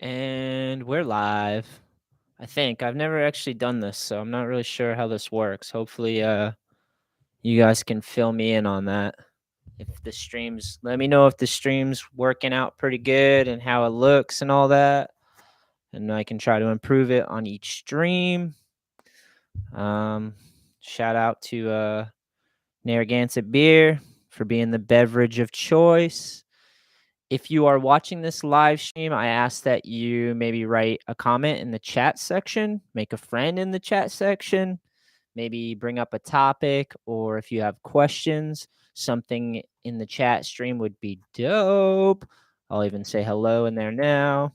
And we're live. I think I've never actually done this, so I'm not really sure how this works. Hopefully, you guys can fill me in on that. If the streams, let me know if the stream's working out pretty good and how it looks and all that, and I can try to improve it on each stream. Shout out to Narragansett Beer for being the beverage of choice. If you are watching this live stream, I ask that you maybe write a comment in the chat section, make a friend in the chat section, maybe bring up a topic, or if you have questions, something in the chat stream would be dope. I'll even say hello in there now.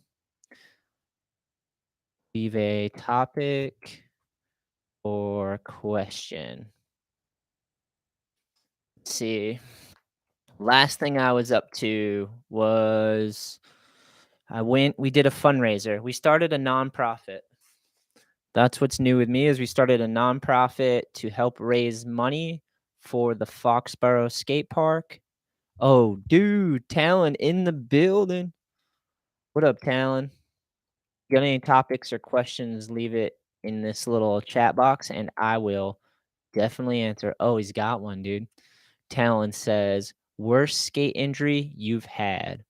Leave a topic or question. Let's see. Last thing I was up to was we did a fundraiser. We started a nonprofit. That's what's new with me is we started a nonprofit to help raise money for the Foxborough skate park. Oh, dude, Talon in the building. What up, Talon? Got any topics or questions, leave it in this little chat box and I will definitely answer. Oh, he's got one, dude. Talon says, worst skate injury you've had.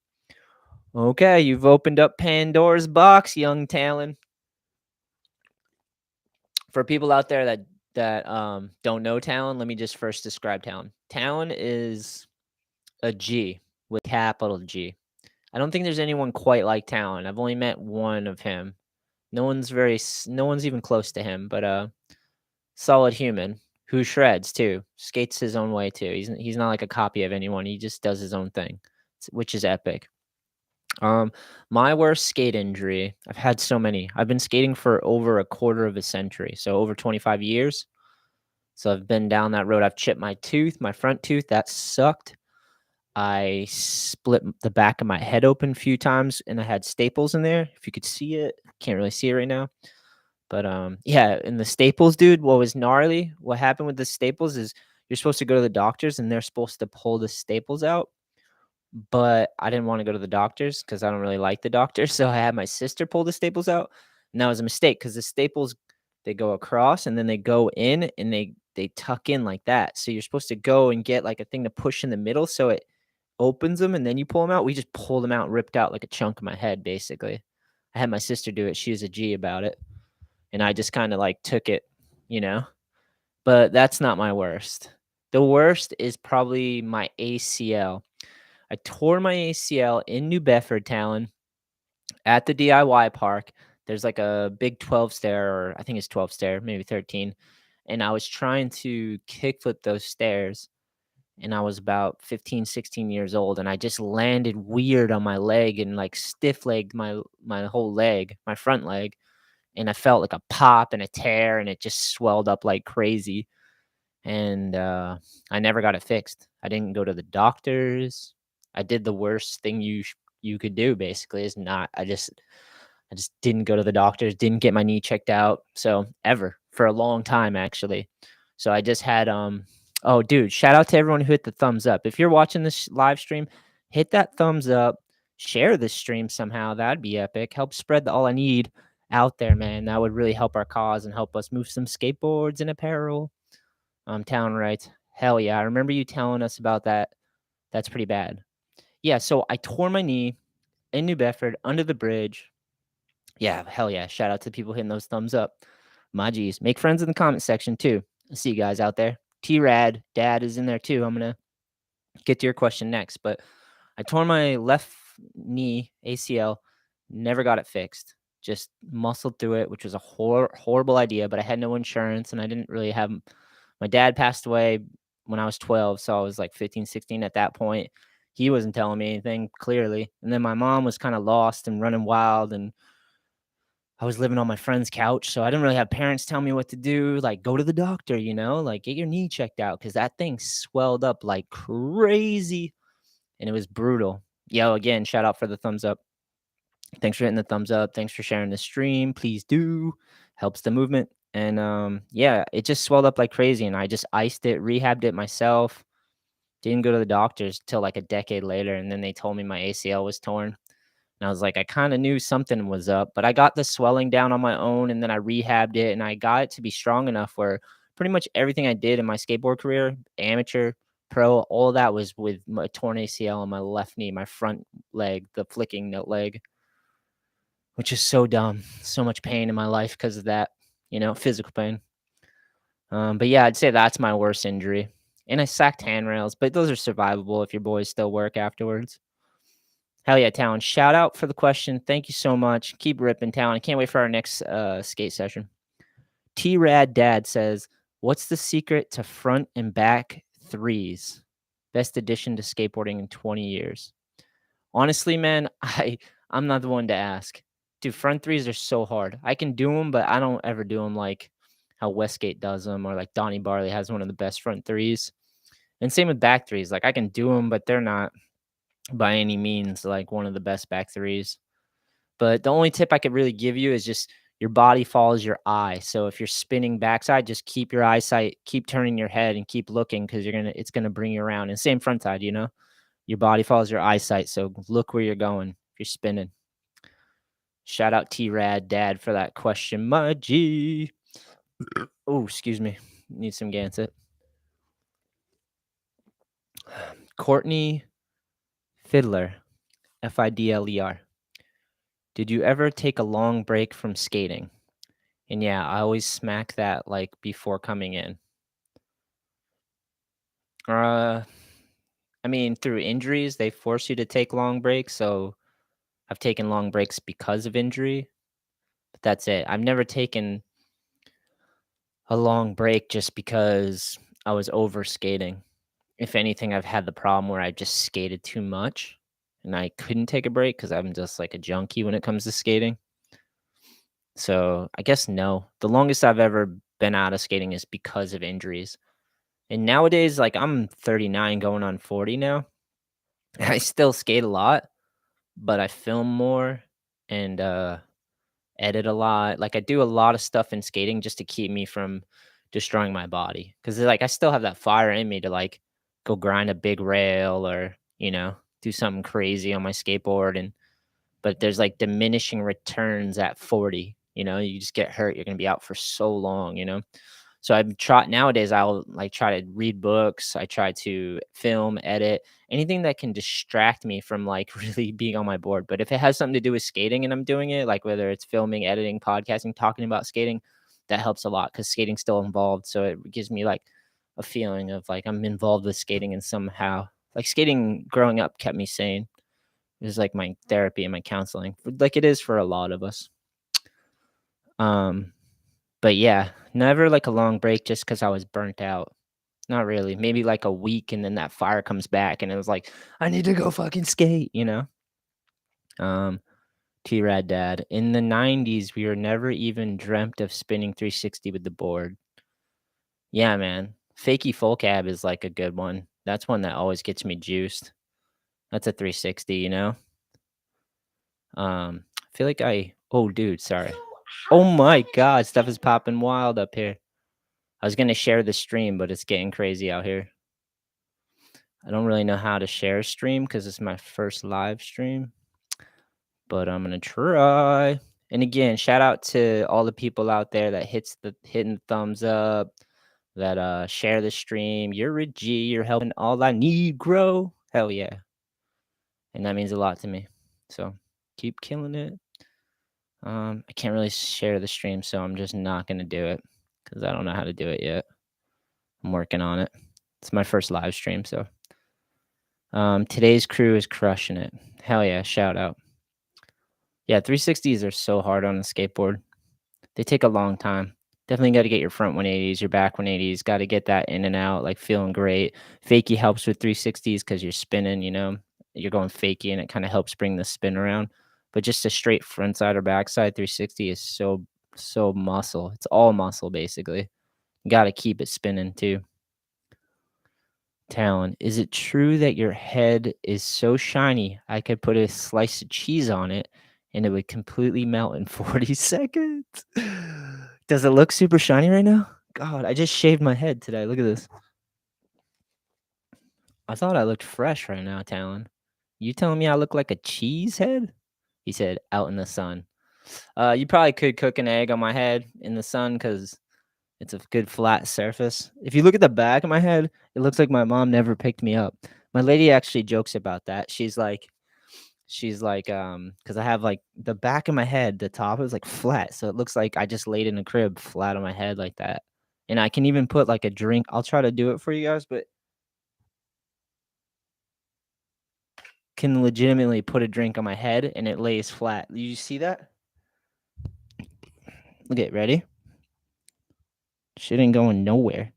Okay, you've opened up Pandora's box, young Talon. For people out there that don't know Talon, let me just first describe Talon. Talon is a G with capital G. I don't think there's anyone quite like Talon. I've only met one of him. No one's even close to him, but solid human who shreds too. Skates his own way too. He's not like a copy of anyone. He just does his own thing, which is epic. My worst skate injury, I've had so many. I've been skating for over a quarter of a century, so over 25 years. So I've been down that road. I've chipped my tooth, my front tooth. That sucked. I split the back of my head open a few times, and I had staples in there. If you could see it, can't really see it right now. But yeah, in the staples, dude, what was gnarly? What happened with the staples is you're supposed to go to the doctors, and they're supposed to pull the staples out. But I didn't want to go to the doctors because I don't really like the doctors. So I had my sister pull the staples out, and that was a mistake because the staples they go across and then they go in and they tuck in like that. So you're supposed to go and get like a thing to push in the middle so it opens them and then you pull them out. We just pulled them out, ripped out like a chunk of my head, basically. I had my sister do it. She was a G about it. And I just kind of like took it, you know. But that's not my worst. The worst is probably my ACL. I tore my ACL in New Bedford, Talon, at the DIY park. There's like a big 12 stair, or I think it's 12 stair, maybe 13. And I was trying to kickflip those stairs. And I was about 15, 16 years old. And I just landed weird on my leg and like stiff legged my whole leg, my front leg. And I felt like a pop and a tear, and it just swelled up like crazy. And I never got it fixed. I didn't go to the doctors. I did the worst thing you could do, basically, is not. I just didn't go to the doctors. Didn't get my knee checked out. So ever for a long time, actually. So I just had Oh, dude! Shout out to everyone who hit the thumbs up. If you're watching this live stream, hit that thumbs up. Share this stream somehow. That'd be epic. Help spread the All I Need out there, man. That would really help our cause and help us move some skateboards and apparel. Talon writes, hell yeah. I remember you telling us about that. That's pretty bad. Yeah, so I tore my knee in New Bedford under the bridge. Yeah, hell yeah. Shout out to people hitting those thumbs up. My G's. Make friends in the comment section too. I see you guys out there. T-Rad, Dad is in there too. I'm going to get to your question next. But I tore my left knee ACL, never got it fixed. Just muscled through it, which was a horrible idea, but I had no insurance and I didn't really have. My dad passed away when I was 12, so I was like 15, 16 at that point. He wasn't telling me anything clearly. And then my mom was kind of lost and running wild, and I was living on my friend's couch, so I didn't really have parents tell me what to do, like go to the doctor, you know, like get your knee checked out because that thing swelled up like crazy and it was brutal. Yo, again, shout out for the thumbs up. Thanks for hitting the thumbs up. Thanks for sharing the stream. Please do. Helps the movement. And yeah, it just swelled up like crazy. And I just iced it, rehabbed it myself. Didn't go to the doctors till like a decade later. And then they told me my ACL was torn. And I was like, I kind of knew something was up, but I got the swelling down on my own and then I rehabbed it and I got it to be strong enough where pretty much everything I did in my skateboard career, amateur, pro, all of that was with my torn ACL on my left knee, my front leg, the flicking note leg, which is so dumb. So much pain in my life because of that, physical pain. But yeah, I'd say that's my worst injury. And I sacked handrails, but those are survivable if your boys still work afterwards. Hell yeah, Talon. Shout out for the question. Thank you so much. Keep ripping, Talon. I can't wait for our next skate session. T Rad Dad says, what's the secret to front and back threes? Best addition to skateboarding in 20 years. Honestly, man, I'm not the one to ask. Dude, front threes are so hard. I can do them, but I don't ever do them like how Westgate does them or like Donnie Barley has one of the best front threes. And same with back threes. Like I can do them, but they're not by any means like one of the best back threes. But the only tip I could really give you is just your body follows your eye. So if you're spinning backside, just keep your eyesight, keep turning your head and keep looking because it's gonna bring you around. And same front side, your body follows your eyesight. So look where you're going if you're spinning. Shout out T-Rad Dad for that question, my G. Oh, excuse me. Need some Gansett. Courtney Fiddler, Fidler. Did you ever take a long break from skating? And yeah, I always smack that like before coming in. Uh, I mean, through injuries, they force you to take long breaks. So I've taken long breaks because of injury, but that's it. I've never taken a long break just because I was over skating. If anything, I've had the problem where I just skated too much and I couldn't take a break because I'm just like a junkie when it comes to skating. So I guess no. The longest I've ever been out of skating is because of injuries. And nowadays, like I'm 39 going on 40 now. I still skate a lot, but I film more and edit a lot. Like I do a lot of stuff in skating just to keep me from destroying my body. Cause like I still have that fire in me to like go grind a big rail or, do something crazy on my skateboard. But there's like diminishing returns at 40. You just get hurt. You're gonna be out for so long. So I've tried nowadays, I'll like try to read books. I try to film, edit, anything that can distract me from like really being on my board. But if it has something to do with skating and I'm doing it, like whether it's filming, editing, podcasting, talking about skating, that helps a lot because skating's still involved. So it gives me like a feeling of like I'm involved with skating and somehow like skating growing up kept me sane. It was like my therapy and my counseling, like it is for a lot of us. Um, but yeah, never like a long break just because I was burnt out. Not really. Maybe like a week and then that fire comes back and it was like, I need to go fucking skate. Um, T-Rad Dad. In the 90s, we were never even dreamt of spinning 360 with the board. Yeah, man. Fakey full cab is like a good one. That's one that always gets me juiced. That's a 360. I feel like oh dude, sorry. Oh my god, stuff is popping wild up here. I was gonna share the stream, but it's getting crazy out here. I don't really know how to share a stream because it's my first live stream, but I'm gonna try. And again, shout out to all the people out there that hitting the thumbs up, that share the stream. You're a G, you're helping all I need grow. Hell yeah. And that means a lot to me. So keep killing it. I can't really share the stream, so I'm just not gonna do it because I don't know how to do it yet. I'm working on it. It's my first live stream, so today's crew is crushing it. Hell yeah, shout out. Yeah, 360s are so hard on a skateboard. They take a long time. Definitely got to get your front 180s, your back 180s. Got to get that in and out, like feeling great. Fakie helps with 360s because you're spinning. You're going fakie, and it kind of helps bring the spin around. But just a straight front side or back side 360 is so muscle. It's all muscle basically. You got to keep it spinning too. Talon, is it true that your head is so shiny I could put a slice of cheese on it and it would completely melt in 40 seconds? Does it look super shiny right now? God, I just shaved my head today. Look at this. I thought I looked fresh right now, Talon. You telling me I look like a cheese head? He said, "Out in the sun." You probably could cook an egg on my head in the sun because it's a good flat surface. If you look at the back of my head, it looks like my mom never picked me up. My lady actually jokes about that. Because I have like the back of my head, the top is like flat, so it looks like I just laid in a crib flat on my head like that. And I can even put like a drink. I'll try to do it for you guys, but can legitimately put a drink on my head and it lays flat. You see that? Look at ready? Shit ain't going nowhere.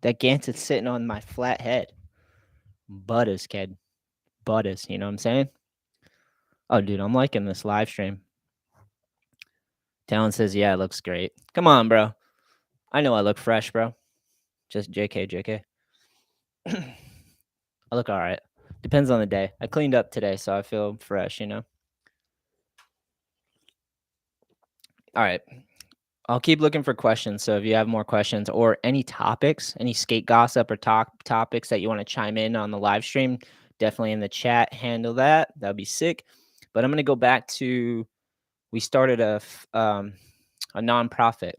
That Gans's sitting on my flat head. Butters, kid. Butters, you know what I'm saying? Oh, dude, I'm liking this live stream. Talon says, yeah, it looks great. Come on, bro. I know I look fresh, bro. Just JK. I look all right. Depends on the day. I cleaned up today, so I feel fresh, you know? All right. I'll keep looking for questions. So if you have more questions or any topics, any skate gossip or topics that you want to chime in on the live stream, definitely in the chat, handle that. That would be sick. But I'm going to go back to, we started a nonprofit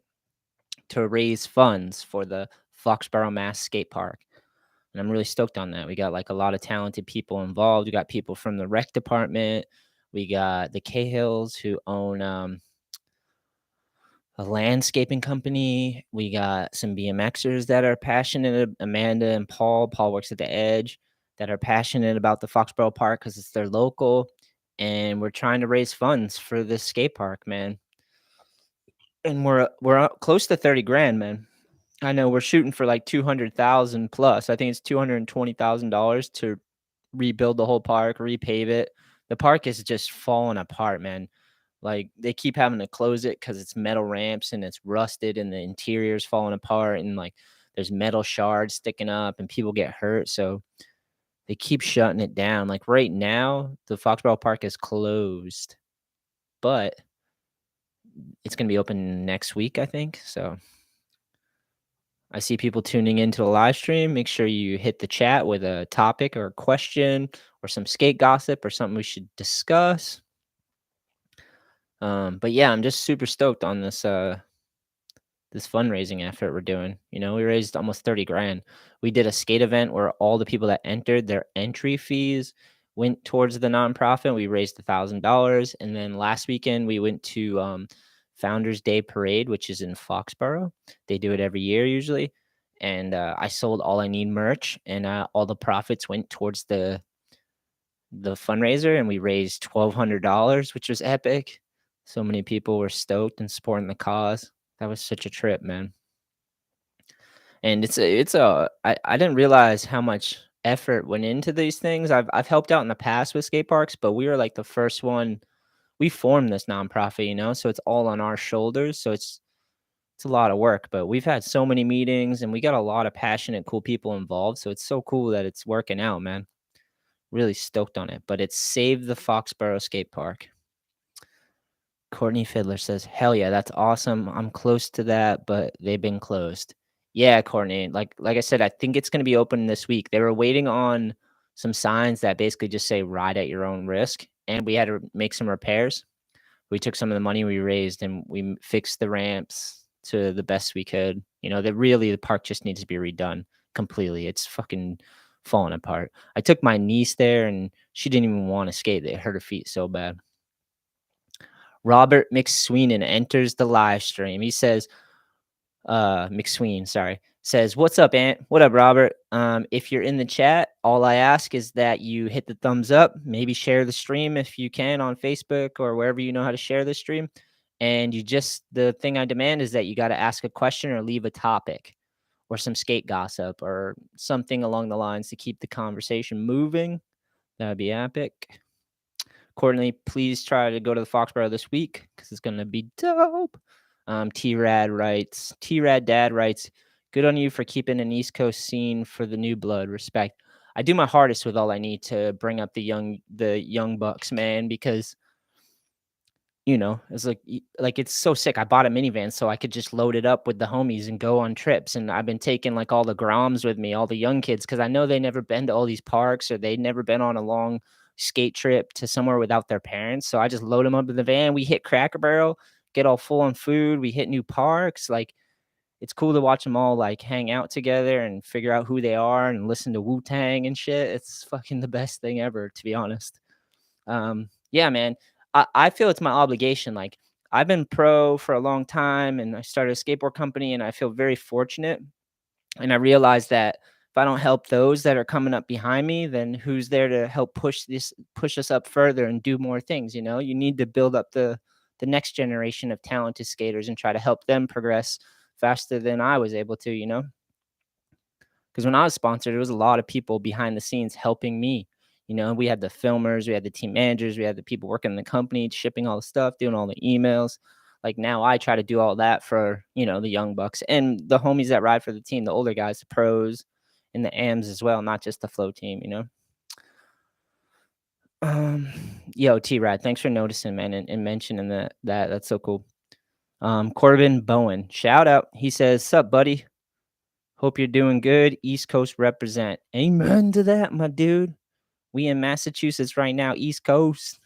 to raise funds for the Foxborough Mass Skate Park. And I'm really stoked on that. We got like a lot of talented people involved. We got people from the rec department. We got the Cahills who own a landscaping company. We got some BMXers that are passionate. Amanda and Paul. Paul works at the Edge, that are passionate about the Foxborough Park because it's their local. And we're trying to raise funds for this skate park, man. And we're close to 30 grand, man. I know we're shooting for like 200,000 plus. I think it's $220,000 to rebuild the whole park, repave it. The park is just falling apart, man. Like they keep having to close it because it's metal ramps and it's rusted and the interior's falling apart and like there's metal shards sticking up and people get hurt. So they keep shutting it down. Like right now, the Foxborough Park is closed, but it's going to be open next week, I think. So I see people tuning into the live stream. Make sure you hit the chat with a topic or a question or some skate gossip or something we should discuss. But yeah, I'm just super stoked on this this fundraising effort we're doing. You know, we raised almost 30 grand. We did a skate event where all the people that entered, their entry fees went towards the nonprofit. We raised $1,000. And then last weekend we went to Founders Day Parade, which is in Foxborough. They do it every year usually. And I sold All I Need merch, and all the profits went towards the fundraiser, and we raised $1,200, which was epic. So many people were stoked and supporting the cause. That was such a trip, man. And I didn't realize how much effort went into these things. I've helped out in the past with skate parks, but we were like the first one. We formed this nonprofit, you know, so it's all on our shoulders. So it's a lot of work, but we've had so many meetings and we got a lot of passionate, cool people involved. So it's so cool that it's working out, man. Really stoked on it. But it's Save the Foxborough Skate Park. Courtney Fiddler says, hell yeah, that's awesome. I'm close to that, but they've been closed. Yeah, Courtney. Like I said, I think it's gonna be open this week. They were waiting on some signs that basically just say ride at your own risk. And we had to make some repairs. We took some of the money we raised and we fixed the ramps to the best we could. You know, that really the park just needs to be redone completely. It's fucking falling apart. I took my niece there and she didn't even want to skate. It hurt her feet so bad. Robert McSweenan enters the live stream. He says, McSween, sorry, says, what's up, Ant? What up, Robert? If you're in the chat, all I ask is that you hit the thumbs up, maybe share the stream if you can on Facebook or wherever you know how to share the stream. And the thing I demand is that you got to ask a question or leave a topic or some skate gossip or something along the lines to keep the conversation moving. That would be epic. Courtney, please try to go to the Foxborough this week because it's going to be dope. T-Rad Dad writes, good on you for keeping an East Coast scene for the new blood. Respect. I do my hardest with All I Need to bring up the young bucks, man, because you know, it's like it's so sick. I bought a minivan so I could just load it up with the homies and go on trips. And I've been taking like all the Groms with me, all the young kids, because I know they never been to all these parks or they'd never been on a long skate trip to somewhere without their parents. So I just load them up in the van. We hit Cracker Barrel, get all full on food. We hit new parks. Like it's cool to watch them all like hang out together and figure out who they are and listen to Wu-Tang and shit. It's fucking the best thing ever, to be honest. Yeah, man. I feel it's my obligation. Like I've been pro for a long time and I started a skateboard company and I feel very fortunate. And I realized that if I don't help those that are coming up behind me, then who's there to help push us up further and do more things, you know? You need to build up the next generation of talented skaters and try to help them progress faster than I was able to, you know? Because when I was sponsored, there was a lot of people behind the scenes helping me. You know, we had the filmers, we had the team managers, we had the people working in the company, shipping all the stuff, doing all the emails. Like now I try to do all that for, you know, the young bucks and the homies that ride for the team, the older guys, the pros and the AMs as well, not just the flow team, you know. Um Yo, T Rad, thanks for noticing, man, and mentioning that. That's so cool. Corbin Bowen, shout out. He says, "Sup, buddy? Hope you're doing good. East Coast represent." Amen to that, my dude. We in Massachusetts right now, East Coast.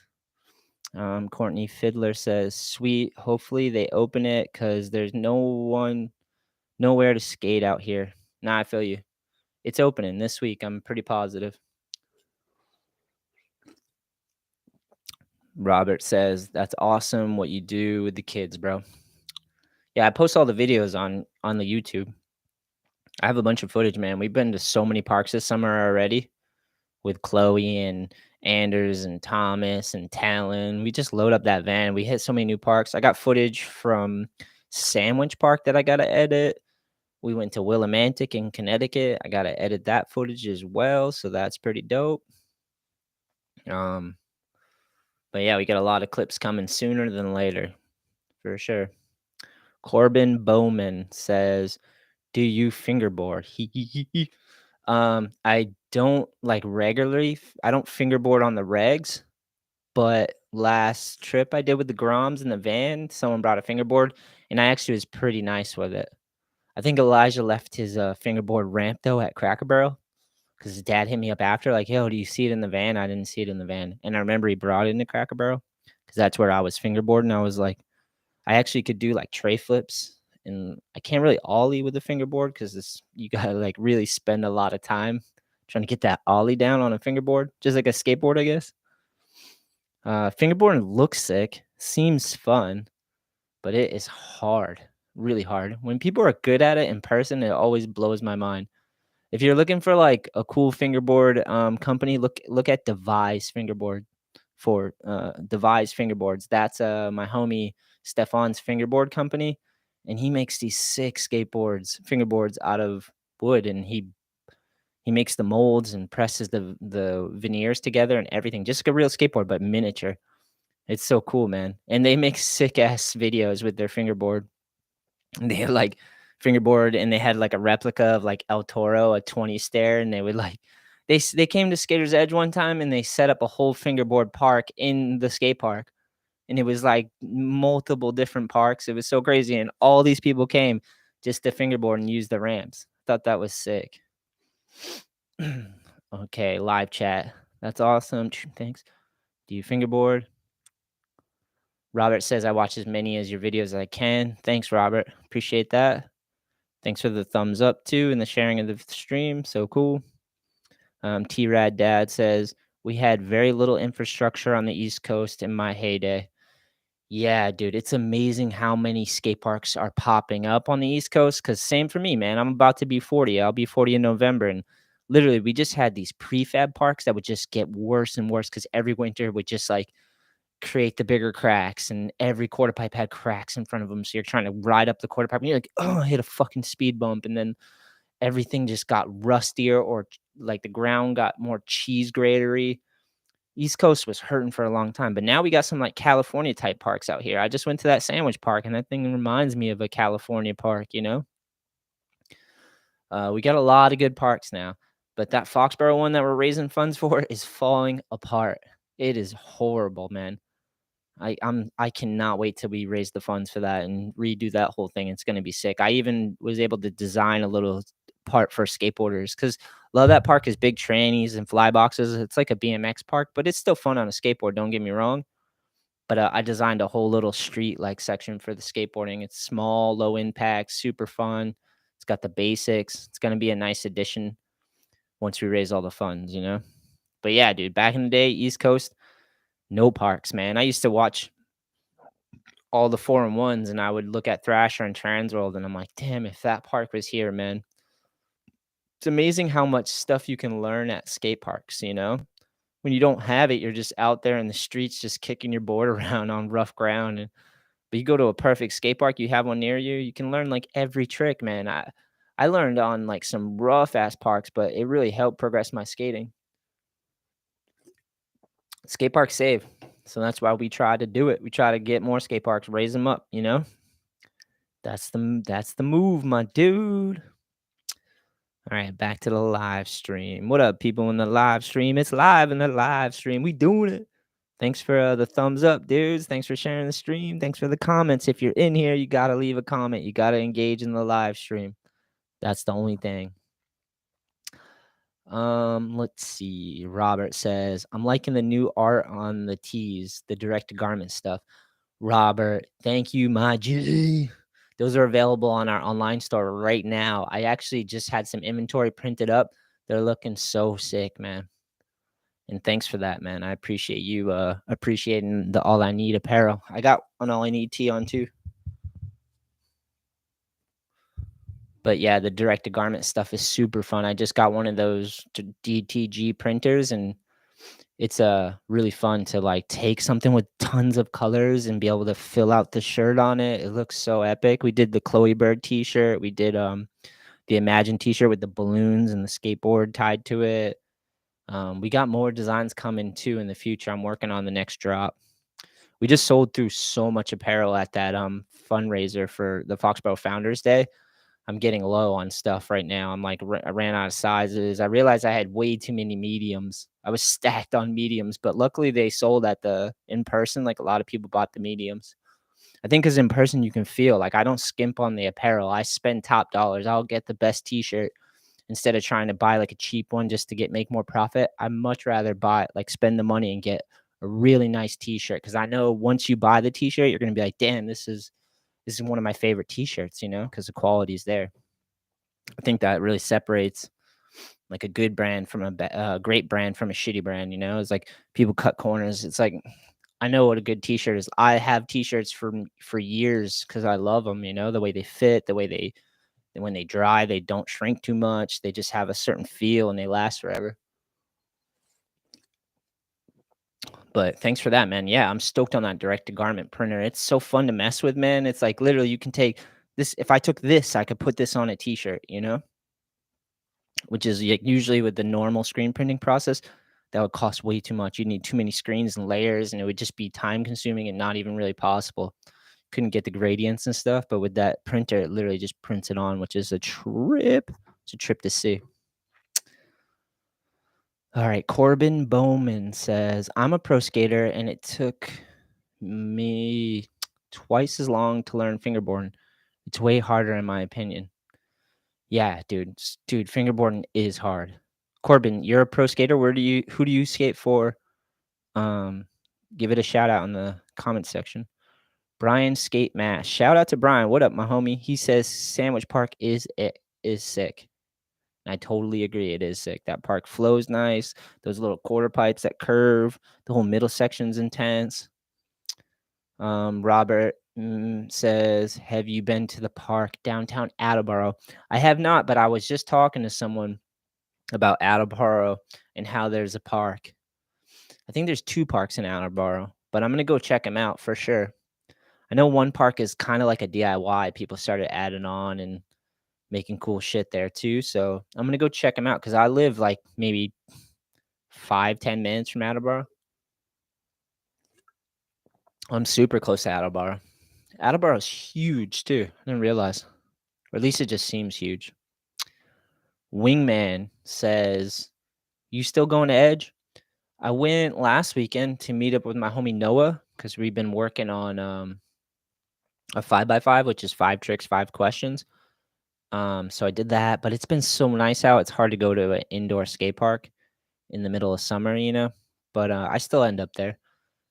Courtney Fiddler says, "Sweet. Hopefully they open it because there's nowhere to skate out here." Nah, I feel you. It's opening this week. I'm pretty positive. Robert says, "That's awesome what you do with the kids, bro." Yeah, I post all the videos on the YouTube. I have a bunch of footage, man. We've been to so many parks this summer already with Chloe and Anders and Thomas and Talon. We just load up that van. We hit so many new parks. I got footage from Sandwich Park that I gotta edit. We went to Willimantic in Connecticut. I gotta edit that footage as well, so that's pretty dope. Um, but yeah, we got a lot of clips coming sooner than later, for sure. Corbin Bowman says, "Do you fingerboard?" I don't like regularly. I don't fingerboard on the regs, but last trip I did with the Groms in the van, someone brought a fingerboard, and I actually was pretty nice with it. I think Elijah left his fingerboard ramp though at Cracker Barrel because his dad hit me up after, like, "Yo, do you see it in the van?" I didn't see it in the van, and I remember he brought it into Cracker Barrel because that's where I was fingerboarding. I was like, I actually could do like tray flips, and I can't really ollie with the fingerboard because this you gotta like really spend a lot of time trying to get that ollie down on a fingerboard, just like a skateboard, I guess. Fingerboarding looks sick, seems fun, but it is hard, really hard. When people are good at it in person, it always blows my mind. If you're looking for like a cool fingerboard company, look at Devise fingerboards. That's my homie Stefan's fingerboard company, and he makes these sick fingerboards out of wood, and he makes the molds and presses the veneers together and everything, just like a real skateboard but miniature. It's so cool, man. And they make sick ass videos with their fingerboard. And they had like fingerboard and they had like a replica of like El Toro, a 20 stair, and they would like they came to Skater's Edge one time and they set up a whole fingerboard park in the skate park. And it was like multiple different parks. It was so crazy. And all these people came just to fingerboard and use the ramps. Thought that was sick. Okay, live chat. That's awesome. Thanks. Do you fingerboard? Robert says, "I watch as many as your videos as I can." Thanks, Robert. Appreciate that. Thanks for the thumbs up too and the sharing of the stream. So cool. T-Rad Dad says, "We had very little infrastructure on the East Coast in my heyday." Yeah, dude, it's amazing how many skate parks are popping up on the East Coast. Cause same for me, man. I'm about to be 40. I'll be 40 in November. And literally, we just had these prefab parks that would just get worse and worse because every winter would just like create the bigger cracks, and every quarter pipe had cracks in front of them. So you're trying to ride up the quarter pipe, and you're like, "Oh, I hit a fucking speed bump," and then everything just got rustier, or like the ground got more cheese gratery. East Coast was hurting for a long time, but now we got some like California type parks out here. I just went to that Sandwich Park, and that thing reminds me of a California park. You know, we got a lot of good parks now, but that Foxborough one that we're raising funds for is falling apart. It is horrible, man. I cannot wait till we raise the funds for that and redo that whole thing. It's gonna be sick. I even was able to design a little part for skateboarders because a lot of that park is big trannies and fly boxes. It's like a BMX park, but it's still fun on a skateboard. Don't get me wrong. But I designed a whole little street like section for the skateboarding. It's small, low impact, super fun. It's got the basics. It's gonna be a nice addition once we raise all the funds, you know. But yeah, dude, back in the day, East Coast, no parks, man. I used to watch all the 4-in-1s and I would look at Thrasher and Transworld and I'm like, damn, if that park was here, man. It's amazing how much stuff you can learn at skate parks, you know? When you don't have it, you're just out there in the streets just kicking your board around on rough ground. But you go to a perfect skate park, you have one near you, you can learn like every trick, man. I learned on like some rough ass parks, but it really helped progress my skating. Skate parks save. So that's why we try to do it. We try to get more skate parks, raise them up, you know? That's the move, my dude. All right, back to the live stream. What up, people in the live stream? It's live in the live stream. We doing it. Thanks for the thumbs up, dudes. Thanks for sharing the stream. Thanks for the comments. If you're in here, you got to leave a comment. You got to engage in the live stream. That's the only thing. Let's see. Robert says, I'm liking the new art on the tees, the direct to garment stuff. Robert, thank you, my G. Those are available on our online store right now. I actually just had some inventory printed up. They're looking so sick, man. And thanks for that, man. I appreciate you appreciating the All I Need apparel. I got an All I Need tee on too. But yeah, the direct to garment stuff is super fun. I just got one of those DTG printers and it's really fun to like take something with tons of colors and be able to fill out the shirt on it. It looks so epic. We did the Chloe Bird t-shirt. We did the Imagine t-shirt with the balloons and the skateboard tied to it. We got more designs coming too in the future. I'm working on the next drop. We just sold through so much apparel at that fundraiser for the Foxborough Founders Day. I'm getting low on stuff right now. I'm like, I ran out of sizes. I realized I had way too many mediums. I was stacked on mediums, but luckily they sold at the in person. Like a lot of people bought the mediums. I think because in person you can feel like I don't skimp on the apparel. I spend top dollars. I'll get the best t-shirt instead of trying to buy like a cheap one just to make more profit. I much rather buy like spend the money and get a really nice t-shirt because I know once you buy the t-shirt, you're gonna be like, damn, this is one of my favorite t-shirts, you know, because the quality is there. I think that really separates like a good brand from a great brand from a shitty brand, you know. It's like people cut corners. It's like I know what a good t-shirt is. I have t-shirts for years because I love them, you know, the way they fit, the way they when they dry, they don't shrink too much. They just have a certain feel and they last forever. But thanks for that, man. Yeah, I'm stoked on that direct to garment printer. It's so fun to mess with, man. It's like literally you can take this. If I took this, I could put this on a t-shirt, you know, which is like usually with the normal screen printing process, that would cost way too much. You'd need too many screens and layers, and it would just be time consuming and not even really possible. Couldn't get the gradients and stuff, but with that printer, it literally just prints it on, which is a trip. It's a trip to see. All right, Corbin Bowman says, I'm a pro skater and it took me twice as long to learn fingerboarding. It's way harder in my opinion. Yeah, dude, fingerboarding is hard. Corbin, you're a pro skater. Who do you skate for? Give it a shout out in the comment section. Brian Skate Mash. Shout out to Brian. What up, my homie? He says Sandwich Park is sick. I totally agree. It is sick. That park flows nice. Those little quarter pipes that curve. The whole middle section's intense. Robert says, have you been to the park downtown Attleboro? I have not, but I was just talking to someone about Attleboro and how there's a park. I think there's 2 parks in Attleboro, but I'm going to go check them out for sure. I know one park is kind of like a DIY. People started adding on and making cool shit there too. So I'm going to go check them out because I live like maybe 5-10 minutes from Attleboro. I'm super close to Attleboro. Attleboro is huge too. I didn't realize. Or at least it just seems huge. Wingman says, you still going to Edge? I went last weekend to meet up with my homie Noah because we've been working on a 5x5, which is 5 tricks, 5 questions. So I did that, but it's been so nice out. It's hard to go to an indoor skate park in the middle of summer, but I still end up there.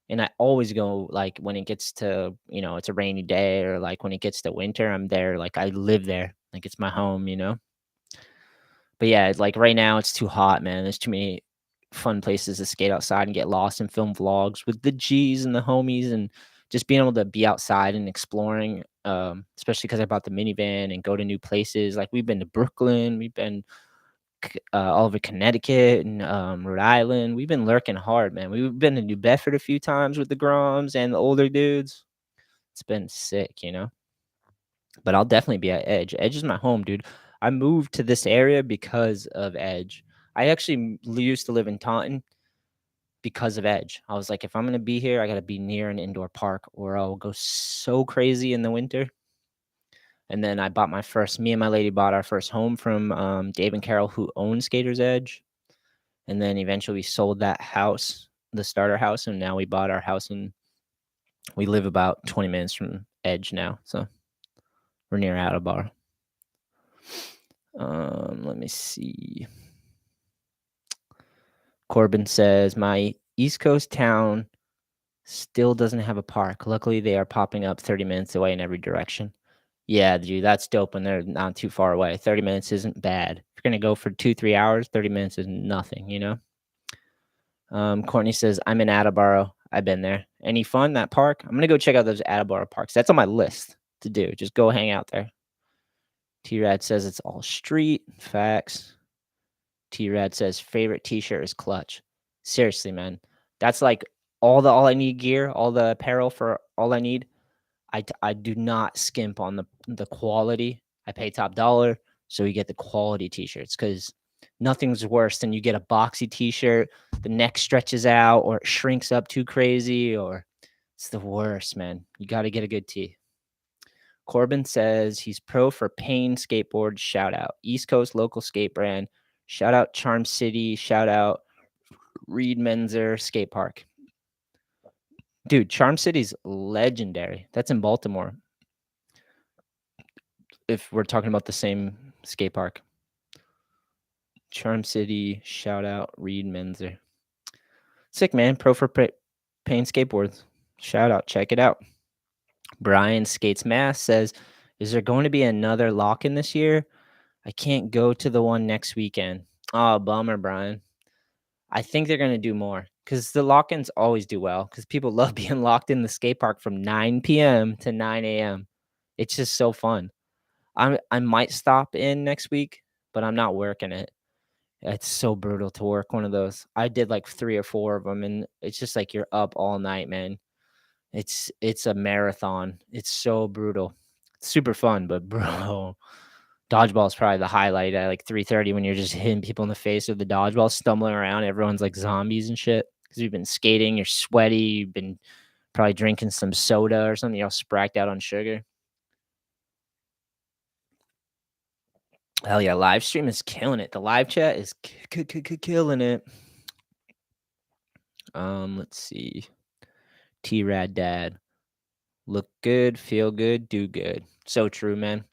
And I always go like when it gets to, it's a rainy day or like when it gets to winter, I'm there. Like I live there. Like it's my home. But yeah, like right now it's too hot, man. There's too many fun places to skate outside and get lost and film vlogs with the G's and the homies and just being able to be outside and exploring. Especially because I bought the minivan and go to new places. Like we've been to Brooklyn, we've been all over Connecticut and Rhode Island. We've been lurking hard, man. We've been to New Bedford a few times with the Groms and the older dudes. It's been sick. But I'll definitely be at Edge. Edge is my home, dude. I moved to this area because of Edge. I actually used to live in Taunton because of Edge. I was like, if I'm gonna be here, I gotta be near an indoor park, or I'll go so crazy in the winter. And then me and my lady bought our first home from Dave and Carol, who own Skaters Edge. And then eventually we sold that house, the starter house, and now we bought our house and we live about 20 minutes from Edge now. So we're near Attleboro. Let me see. Corbin says, my East Coast town still doesn't have a park. Luckily, they are popping up 30 minutes away in every direction. Yeah, dude, that's dope when they're not too far away. 30 minutes isn't bad. If you're going to go for 2-3 hours, 30 minutes is nothing. Courtney says, I'm in Attleboro. I've been there. Any fun, that park? I'm going to go check out those Attleboro parks. That's on my list to do. Just go hang out there. T-Rad says it's all street. Facts. T-Rad says favorite t-shirt is Clutch. Seriously, man. That's like all I need gear, all the apparel for all I need. I do not skimp on the quality. I pay top dollar, so you get the quality t-shirts because nothing's worse than you get a boxy t-shirt, the neck stretches out or it shrinks up too crazy, or it's the worst, man. You got to get a good tee. Corbin says he's pro for Payne Skateboard. Shout out. East Coast local skate brand. Shout out Charm City. Shout out Reed Menzer Skate Park. Dude, Charm City's legendary. That's in Baltimore. If we're talking about the same skate park. Charm City. Shout out Reed Menzer. Sick, man. Pro for Payne Skateboards. Shout out. Check it out. Brian Skates Mass says, is there going to be another lock-in this year? I can't go to the one next weekend. Oh, bummer, Brian. I think they're going to do more because the lock-ins always do well because people love being locked in the skate park from 9 p.m. to 9 a.m. It's just so fun. I might stop in next week, but I'm not working it. It's so brutal to work one of those. I did like 3 or 4 of them, and it's just like you're up all night, man. It's a marathon. It's so brutal. It's super fun, but bro, dodgeball is probably the highlight at like 3:30 when you're just hitting people in the face with the dodgeball, stumbling around. Everyone's like zombies and shit because you've been skating. You're sweaty. You've been probably drinking some soda or something. You're all spracked out on sugar. Hell yeah, live stream is killing it. The live chat is killing it. Let's see. T-Rad Dad. Look good, feel good, do good. So true, man.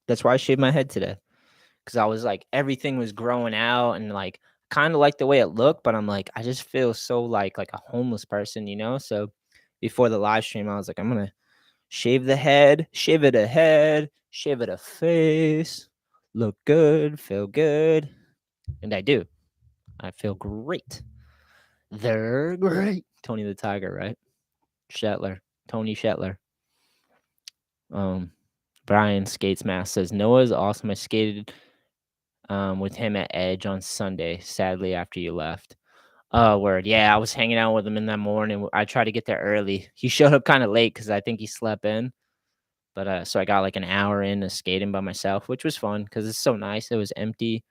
That's why I shaved my head today. Cause I was like, everything was growing out and like kind of like the way it looked, but I'm like, I just feel so like a homeless person. So before the live stream, I was like, I'm gonna shave the head, shave it a head, shave it a face, look good, feel good. And I do. I feel great. They're great. Tony the Tiger, right? Shetler. Tony Shetler. Brian Skates Mask says Noah's awesome. I skated with him at Edge on Sunday, sadly after you left. Oh, word. Yeah, I was hanging out with him in that morning. I tried to get there early. He showed up kind of late because I think he slept in. But so I got like an hour in of skating by myself, which was fun because it's so nice. It was empty.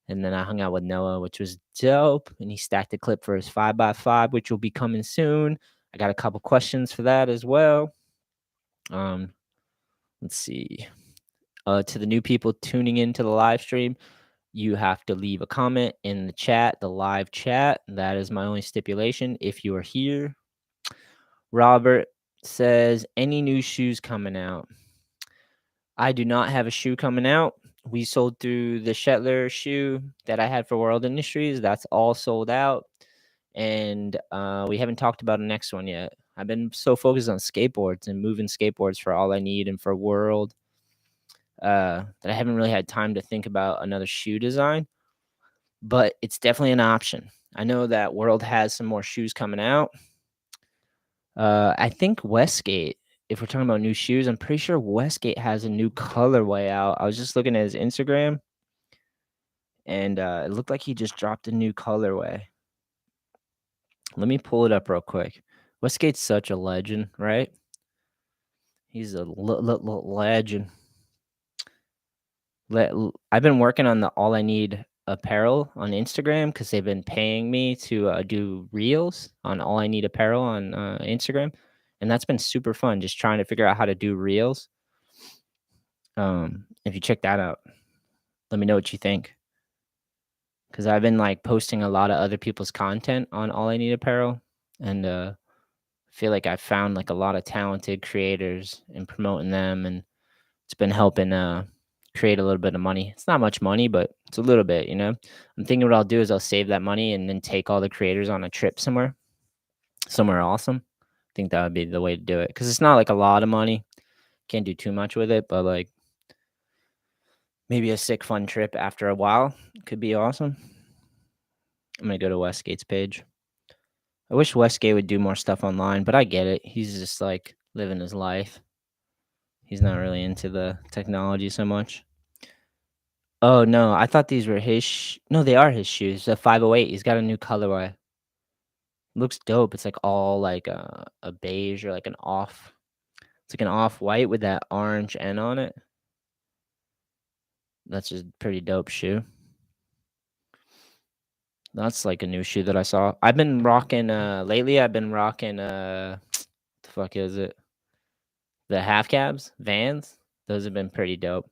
And then I hung out with Noah, which was dope. And he stacked a clip for his 5x5, which will be coming soon. I got a couple questions for that as well. Let's see. To the new people tuning into the live stream, you have to leave a comment in the chat, the live chat. That is my only stipulation if you are here. Robert says, any new shoes coming out? I do not have a shoe coming out. We sold through the Shetler shoe that I had for World Industries. That's all sold out. And we haven't talked about the next one yet. I've been so focused on skateboards and moving skateboards for All I Need and for World that I haven't really had time to think about another shoe design. But it's definitely an option. I know that World has some more shoes coming out. I think Westgate, if we're talking about new shoes, I'm pretty sure Westgate has a new colorway out. I was just looking at his Instagram, and it looked like he just dropped a new colorway. Let me pull it up real quick. Westgate's such a legend, right? He's a legend. I've been working on the All I Need apparel on Instagram because they've been paying me to do reels on All I Need apparel on Instagram, and that's been super fun. Just trying to figure out how to do reels. If you check that out, let me know what you think. Because I've been like posting a lot of other people's content on All I Need apparel, and feel like I found like a lot of talented creators and promoting them, and it's been helping create a little bit of money. It's not much money, but it's a little bit, you know. I'm thinking what I'll do is I'll save that money and then take all the creators on a trip somewhere awesome. I think that would be the way to do it because it's not like a lot of money. Can't do too much with it, but like maybe a sick fun trip after a while could be awesome. I'm gonna go to Westgate's page. I wish Westgate would do more stuff online, but I get it. He's just like living his life. He's not really into the technology so much. Oh, no, I thought these were his no, they are his shoes, the 508, he's got a new colorway. Looks dope, it's, like, all, like, a beige or, like, it's, like, an off-white with that orange N on it. That's a pretty dope shoe. That's, like, a new shoe that I saw. I've been rocking, lately, I've been rocking, the fuck is it? The half cabs, Vans. Those have been pretty dope.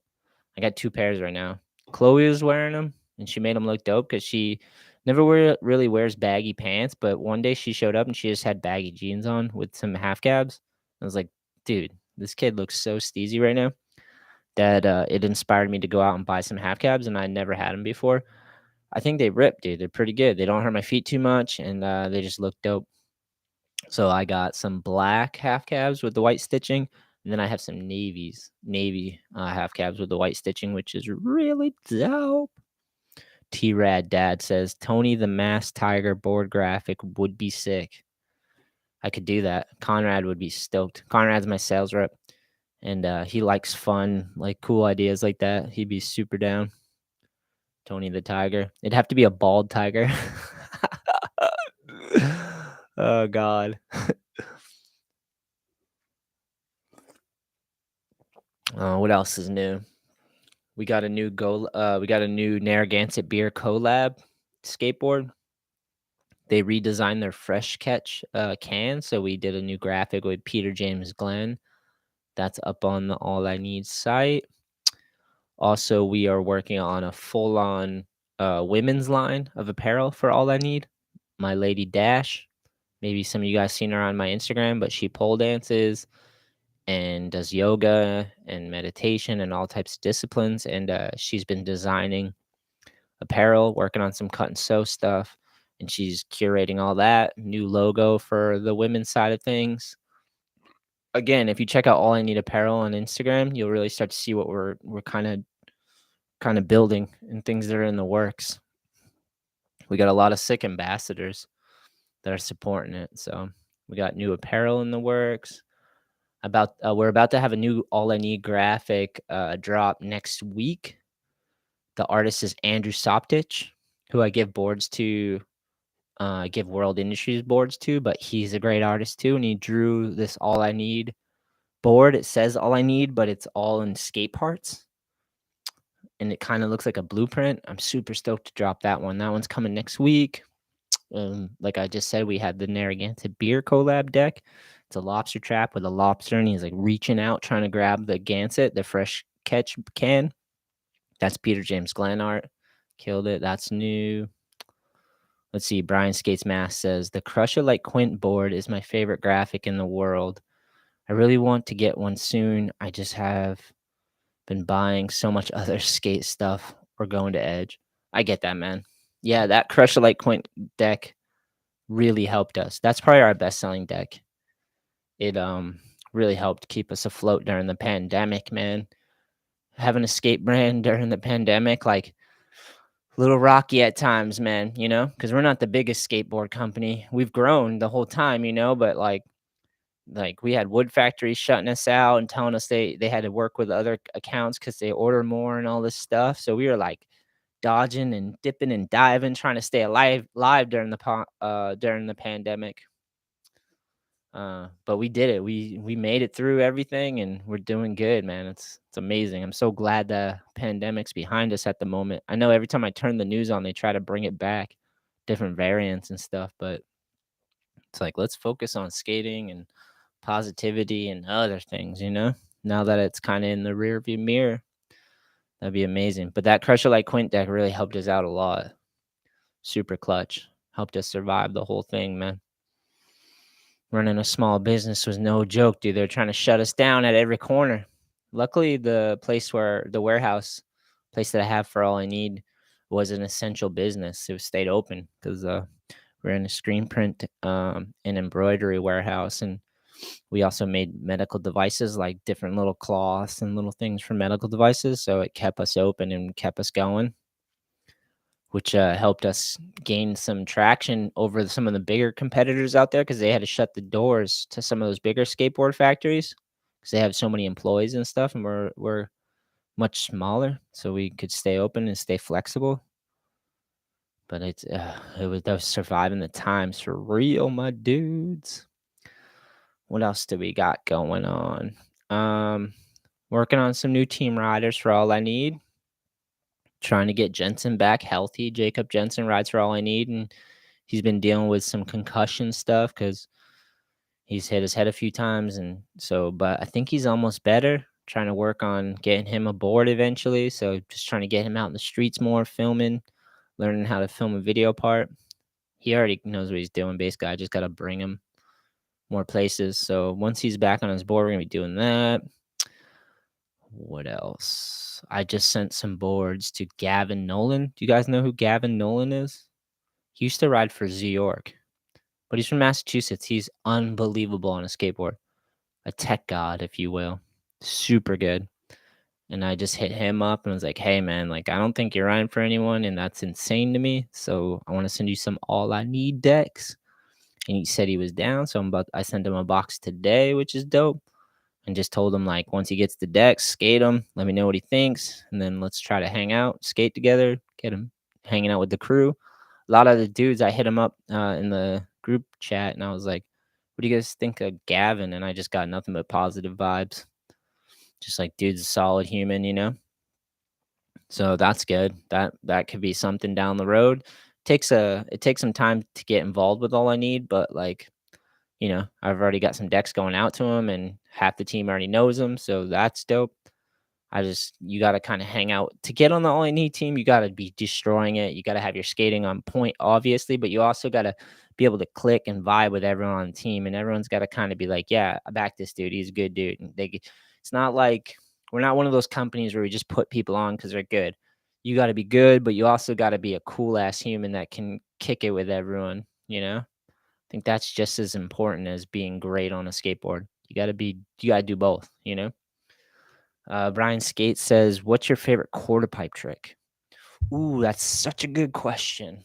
I got 2 pairs right now. Chloe was wearing them, and she made them look dope because she never really wears baggy pants, but one day she showed up and she just had baggy jeans on with some half cabs. I was like, "Dude, this kid looks so steezy right now," that, it inspired me to go out and buy some half cabs, and I never had them before. I think they rip, dude. They're pretty good. They don't hurt my feet too much, and, they just look dope. So I got some black half cabs with the white stitching, and then I have some navy half cabs with the white stitching, which is really dope. T-Rad Dad says Tony the Masked Tiger board graphic would be sick. I could do that. Conrad would be stoked. Conrad's my sales rep, and he likes fun, like cool ideas like that. He'd be super down. Tony the Tiger. It'd have to be a bald tiger. Oh God. What else is new? We got a new Narragansett beer collab skateboard. They redesigned their Fresh Catch can, so we did a new graphic with Peter James Glenn. That's up on the All I Need site. Also, we are working on a full-on women's line of apparel for All I Need. My lady Dash, maybe some of you guys seen her on my Instagram, but she pole dances and does yoga and meditation and all types of disciplines. And she's been designing apparel, working on some cut and sew stuff, and she's curating all that. New logo for the women's side of things. Again, if you check out All I Need Apparel on Instagram, you'll really start to see what we're kind of building and things that are in the works. We got a lot of sick ambassadors that are supporting it. So we got new apparel in the works. We're about to have a new All I Need graphic drop next week. The artist is Andrew Soptich, who I give boards to, give World Industries boards to, but he's a great artist too, and he drew this All I Need board. It says All I Need, but it's all in skate parts, and it kind of looks like a blueprint. I'm super stoked to drop that one. That one's coming next week. Like I just said, we had the Narragansett beer collab deck. It's a lobster trap with a lobster, and he's like reaching out, trying to grab the Gansett, the Fresh Catch can. That's Peter James Glenn art. Killed it. That's new. Let's see. Brian Skates Mask says the Crusher Like Quint board is my favorite graphic in the world. I really want to get one soon. I just have been buying so much other skate stuff or going to Edge. I get that, man. Yeah, that Crusher Light Point deck really helped us. That's probably our best-selling deck. It, really helped keep us afloat during the pandemic, man. Having a skate brand during the pandemic, like, a little rocky at times, man, you know, because 'cause we're not the biggest skateboard company. We've grown the whole time, you know, but, like, we had wood factories shutting us out and telling us they had to work with other accounts because they order more and all this stuff, so we were, like, dodging and dipping and diving, trying to stay live during during the pandemic. But we did it. We made it through everything, and we're doing good, man. It's amazing. I'm so glad the pandemic's behind us at the moment. I know every time I turn the news on, they try to bring it back, different variants and stuff, but it's like, let's focus on skating and positivity and other things, you know? Now that it's kind of in the rearview mirror, that'd be amazing. But that Crusher Light Quint deck really helped us out a lot. Super clutch. Helped us survive the whole thing, man. Running a small business was no joke, dude. They're trying to shut us down at every corner. Luckily, the warehouse place that I have for all I need was an essential business. It stayed open because we're in a screen print and embroidery warehouse, and we also made medical devices, like different little cloths and little things for medical devices. So it kept us open and kept us going, which helped us gain some traction over some of the bigger competitors out there because they had to shut the doors to some of those bigger skateboard factories because they have so many employees and stuff, and we're much smaller, so we could stay open and stay flexible. But it was that was surviving the times for real, my dudes. What else do we got going on? Um, Working on some new team riders for All I Need. Trying to get Jensen back healthy. Jacob Jensen rides for All I Need, and he's been dealing with some concussion stuff because he's hit his head a few times, and so. But I think he's almost better. Trying to work on getting him aboard eventually. So just trying to get him out in the streets more, filming, learning how to film a video part. He already knows what he's doing. Basically, I just got to bring him more places. So once he's back on his board, we're gonna be doing that. What else? I just sent some boards to Gavin Nolan. Do you guys know who Gavin Nolan is? He used to ride for Z York, but he's from Massachusetts. He's unbelievable on a skateboard, a tech god, if you will. Super good. And I just hit him up and was like, hey, man, like, I don't think you're riding for anyone, and that's insane to me. So I want to send you some All I Need decks. And he said he was down. So I sent him a box today, which is dope. And just told him, like, once he gets the decks, skate him, let me know what he thinks, and then let's try to hang out, skate together, get him hanging out with the crew. A lot of the dudes, I hit him up in the group chat, and I was like, what do you guys think of Gavin? And I just got nothing but positive vibes. Just like, dude's a solid human, you know? So that's good. That could be something down the road. It takes some time to get involved with All I Need, but like, you know, I've already got some decks going out to him, and half the team already knows him, so that's dope. You got to kind of hang out to get on the All I Need team. You got to be destroying it. You got to have your skating on point, obviously, but you also got to be able to click and vibe with everyone on the team, and everyone's got to kind of be like, yeah, I back this dude. He's a good dude. And it's not like we're not one of those companies where we just put people on because they're good. You got to be good, but you also got to be a cool ass human that can kick it with everyone. You know, I think that's just as important as being great on a skateboard. You got to do both. You know. Brian Skate says, "What's your favorite quarter pipe trick?" Ooh, that's such a good question.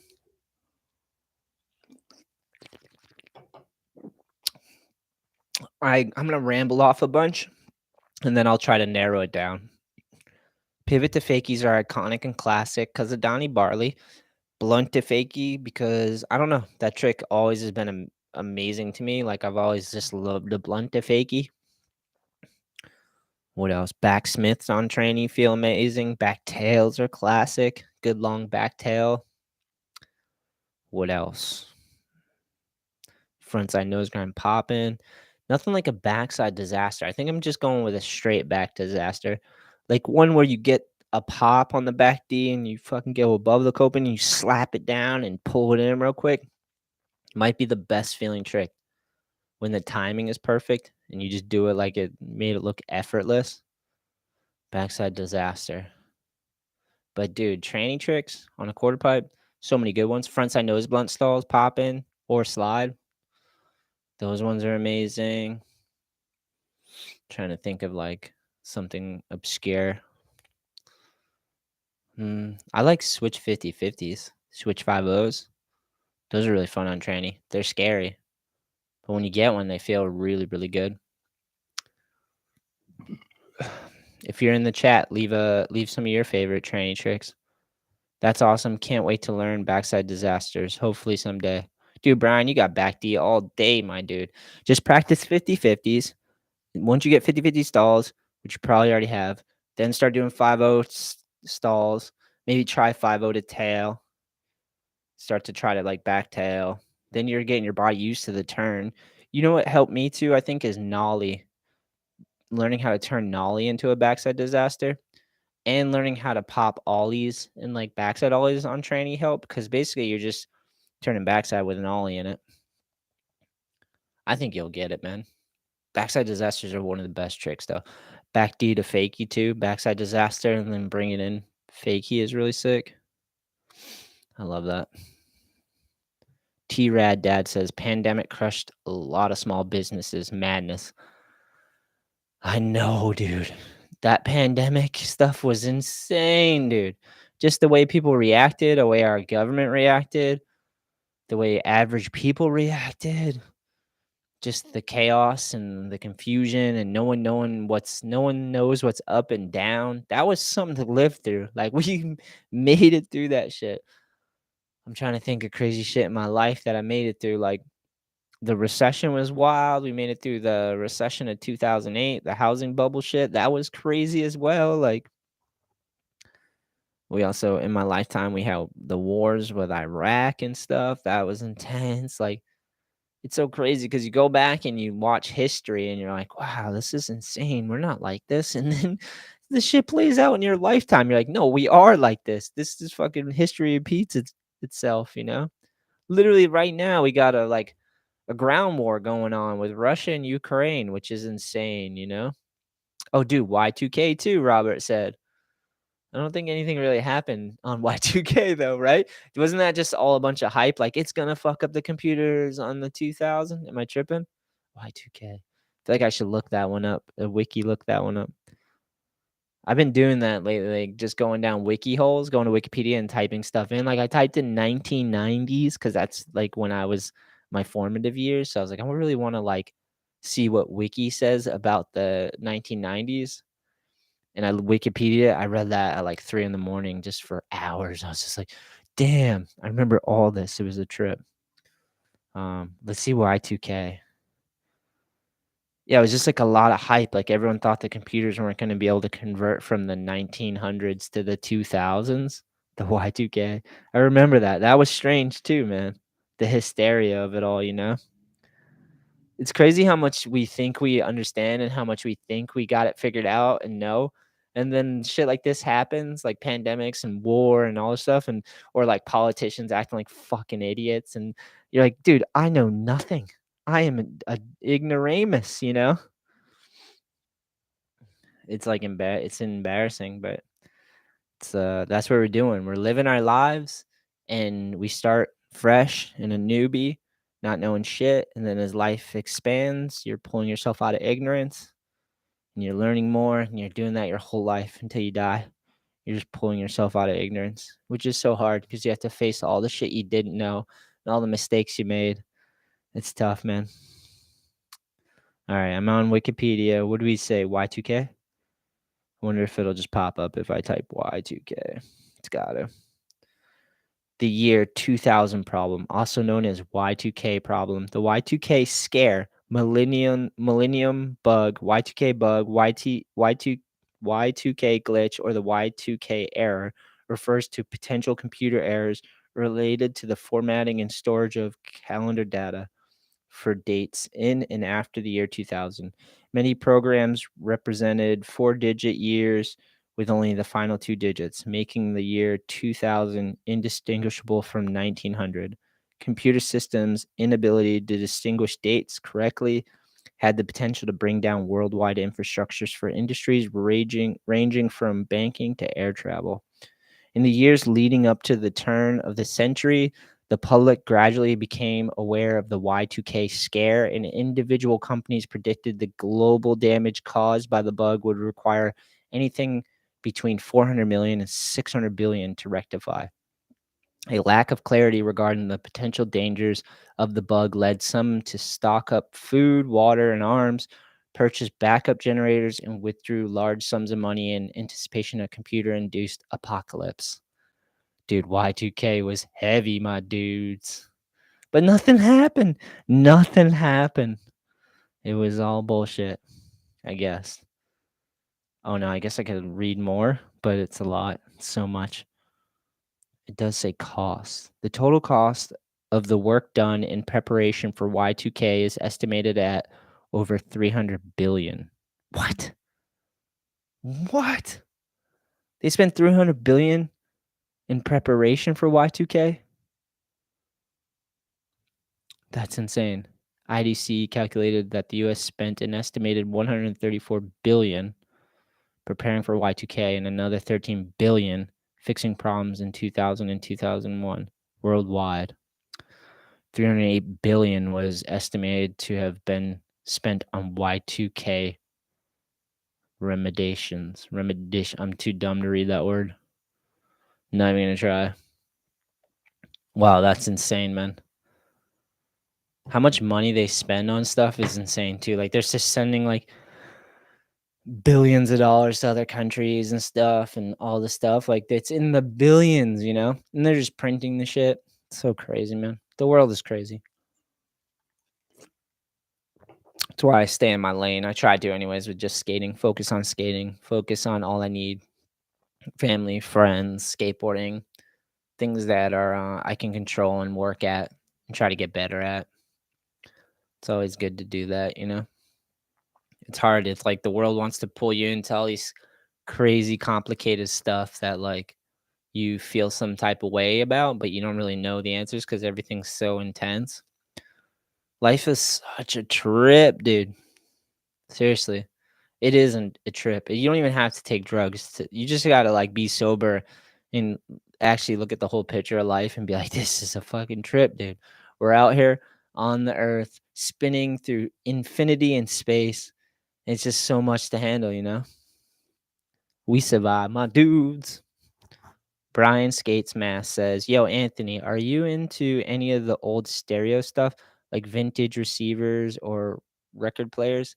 I'm gonna ramble off a bunch, and then I'll try to narrow it down. Pivot to fakies are iconic and classic because of Donnie Barley. Blunt to fakie because I don't know, that trick always has been amazing to me. Like, I've always just loved the blunt to fakie. What else? Backsmiths on training feel amazing. Back tails are classic. Good long back tail. What else? Frontside nose grind popping. Nothing like a backside disaster. I think I'm just going with a straight back disaster. Like one where you get a pop on the back D and you fucking go above the coping and you slap it down and pull it in real quick. Might be the best feeling trick when the timing is perfect and you just do it like it made it look effortless. Backside disaster. But dude, tranny tricks on a quarter pipe, so many good ones. Frontside nose blunt stalls, pop in or slide. Those ones are amazing. Trying to think of like something obscure. I like switch 50/50s, switch 5/0s. Those are really fun on tranny. They're scary, but when you get one, they feel really, really good. If you're in the chat, leave some of your favorite tranny tricks. That's awesome. Can't wait to learn backside disasters. Hopefully someday. Dude, Brian, you got back D all day, my dude. Just practice 50/50s. Once you get 50/50 stalls, which you probably already have, then start doing 5/0 stalls. Maybe try 5/0 to tail. Start to try to like back tail. Then you're getting your body used to the turn. You know what helped me too, I think, is nollie. Learning how to turn nollie into a backside disaster. And learning how to pop ollies and like backside ollies on tranny help, because basically you're just turning backside with an ollie in it. I think you'll get it, man. Backside disasters are one of the best tricks, though. Back D to fakie too. Backside disaster and then bring it in. Fakie is really sick. I love that. T-Rad Dad says pandemic crushed a lot of small businesses. Madness. I know, dude. That pandemic stuff was insane, dude. Just the way people reacted, the way our government reacted, the way average people reacted, just the chaos and the confusion and no one knows what's up and down. That was something to live through. Like we made it through that shit. I'm trying to think of crazy shit in my life that I made it through. Like the recession was wild. We made it through the recession of 2008, the housing bubble shit. That was crazy as well. Like we also in my lifetime we had the wars with Iraq and stuff. That was intense. Like it's so crazy because you go back and you watch history and you're like, wow, this is insane. We're not like this. And then the shit plays out in your lifetime. You're like, no, we are like this. This is fucking history repeats itself, you know? Literally right now we got a ground war going on with Russia and Ukraine, which is insane, you know? Oh, dude, Y2k too, Robert said. I don't think anything really happened on Y2k though, right? Wasn't that just all a bunch of hype? Like it's gonna fuck up the computers on the 2000. Am I tripping? Y2k. I feel like I should look that one up. A wiki, look that one up. I've been doing that lately, like just going down wiki holes, going to Wikipedia and typing stuff in. Like I typed in 1990s because that's like when I was my formative years. So I was like, I really want to like see what wiki says about the 1990s. And I Wikipedia, I read that at like 3 in the morning just for hours. I was just like, damn, I remember all this. It was a trip. Let's see Y2K. Yeah, it was just like a lot of hype. Like everyone thought the computers weren't going to be able to convert from the 1900s to the 2000s, the Y2K. I remember that. That was strange too, man. The hysteria of it all, you know? It's crazy how much we think we understand and how much we think we got it figured out and know. And then shit like this happens, like pandemics and war and all this stuff, and or like politicians acting like fucking idiots. And you're like, dude, I know nothing. I am a ignoramus, you know? It's like it's embarrassing, but it's that's what we're doing. We're living our lives and we start fresh and a newbie, not knowing shit. And then as life expands, you're pulling yourself out of ignorance and you're learning more and you're doing that your whole life until you die. You're just pulling yourself out of ignorance, which is so hard because you have to face all the shit you didn't know and all the mistakes you made. It's tough, man. All right, I'm on Wikipedia. What do we say? Y2K? I wonder if it'll just pop up if I type Y2K. It's gotta. The year 2000 problem, also known as Y2K problem, the Y2K scare, millennium bug, Y2K bug, Y2K glitch, or the Y2K error refers to potential computer errors related to the formatting and storage of calendar data for dates in and after the year 2000. Many programs represented 4-digit years with only the final 2 digits, making the year 2000 indistinguishable from 1900. Computer systems' inability to distinguish dates correctly had the potential to bring down worldwide infrastructures for industries ranging from banking to air travel. In the years leading up to the turn of the century, the public gradually became aware of the Y2k scare, and individual companies predicted the global damage caused by the bug would require anything between 400 million and 600 billion to rectify. A lack of clarity regarding the potential dangers of the bug led some to stock up food, water, and arms, purchase backup generators, and withdrew large sums of money in anticipation of computer-induced apocalypse. Dude, Y2K was heavy, my dudes. But nothing happened. Nothing happened. It was all bullshit, I guess. Oh no, I guess I could read more, but it's a lot. It's so much. It does say cost. The total cost of the work done in preparation for Y2K is estimated at over 300 billion. What? What? They spent 300 billion in preparation for Y2K? That's insane. IDC calculated that the US spent an estimated 134 billion preparing for Y2K and another 13 billion fixing problems in 2000 and 2001 worldwide. 308 billion was estimated to have been spent on Y2K remediations. I'm too dumb to read that word. Not even gonna try. Wow, that's insane, man. How much money they spend on stuff is insane too. Like they're just sending like billions of dollars to other countries and stuff and all the stuff. Like it's in the billions, you know? And they're just printing the shit. It's so crazy, man. The world is crazy. That's why I stay in my lane. I try to anyways with just skating. Focus on skating. Focus on all I need. Family, friends, skateboarding, things that are I can control and work at and try to get better at. It's always good to do that, you know. It's hard. It's like the world wants to pull you into all these crazy complicated stuff that like you feel some type of way about, but you don't really know the answers because everything's so intense. Life is such a trip, dude. Seriously. It isn't a trip. You don't even have to take drugs. You just gotta like be sober and actually look at the whole picture of life and be like, this is a fucking trip, dude. We're out here on the earth spinning through infinity and space. It's just so much to handle, you know? We survive, my dudes. Brian Skates Mass says, yo, Anthony, are you into any of the old stereo stuff, like vintage receivers or record players?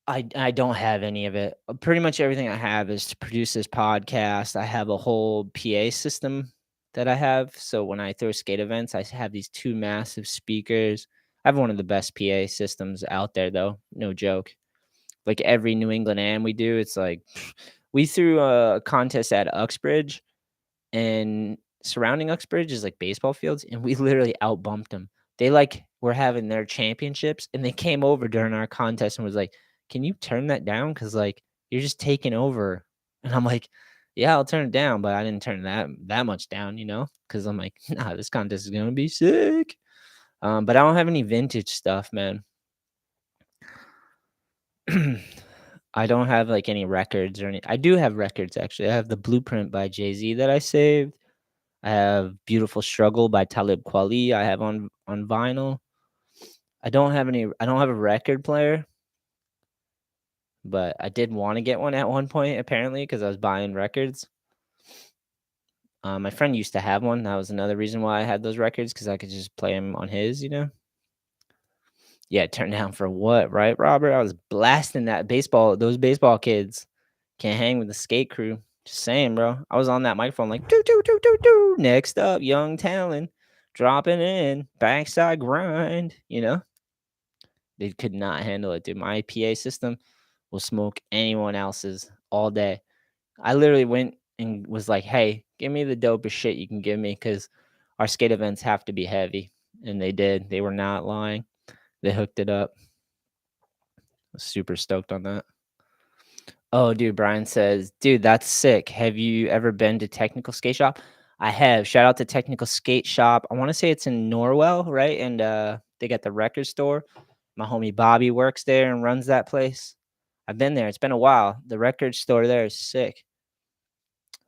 I don't have any of it. Pretty much everything I have is to produce this podcast. I have a whole PA system that I have. So when I throw skate events, I have these two massive speakers. I have one of the best PA systems out there, though. No joke. Like every New England Am we do, it's like we threw a contest at Uxbridge, and surrounding Uxbridge is like baseball fields, and we literally outbumped them. They like were having their championships, and they came over during our contest and was like, "Can you turn that down? Because like you're just taking over." And I'm like, "Yeah, I'll turn it down," but I didn't turn that much down, you know, because I'm like, "Nah, this contest is gonna be sick." But I don't have any vintage stuff, man. I don't have like any records or any. I do have records actually. I have the Blueprint by Jay-Z that I saved. I have Beautiful Struggle by Talib Kweli. I have on vinyl. I don't have a record player, but I did want to get one at one point apparently because I was buying records. My friend used to have one. That was another reason why I had those records because I could just play them on his, you know. Yeah, turn down for what, right, Robert? I was blasting that baseball. Those baseball kids can't hang with the skate crew. Just saying, bro. I was on that microphone like doo doo doo doo doo. Next up, young talent dropping in backside grind. You know, they could not handle it, dude. My PA system will smoke anyone else's all day. I literally went and was like, "Hey, give me the dopest shit you can give me, because our skate events have to be heavy," and they did. They were not lying. They hooked it up. I was super stoked on that. Oh, dude, Brian says, dude, that's sick. Have you ever been to Technical Skate Shop? I have. Shout out to Technical Skate Shop. I want to say it's in Norwell, right? And they got the record store. My homie Bobby works there and runs that place. I've been there. It's been a while. The record store there is sick.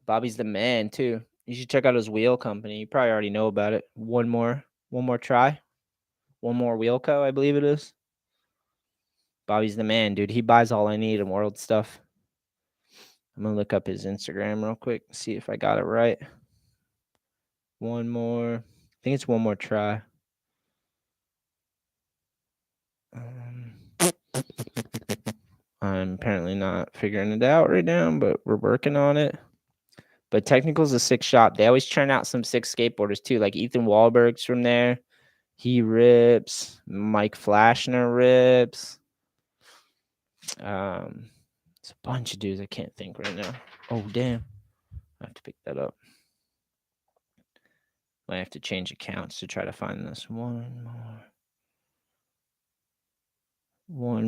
Bobby's the man too. You should check out his wheel company. You probably already know about it. One more try. One more wheel co, I believe it is. Bobby's the man, dude. He buys all I need in world stuff. I'm gonna look up his Instagram real quick, see if I got it right. One more. I think it's one more try. I'm apparently not figuring it out right now, but we're working on it. But Technical's a sick shop. They always churn out some sick skateboarders too. Like Ethan Wahlberg's from there. He rips. Mike Flashner rips. It's a bunch of dudes I can't think right now. Oh damn. I have to pick that up. I have to change accounts to try to find this. One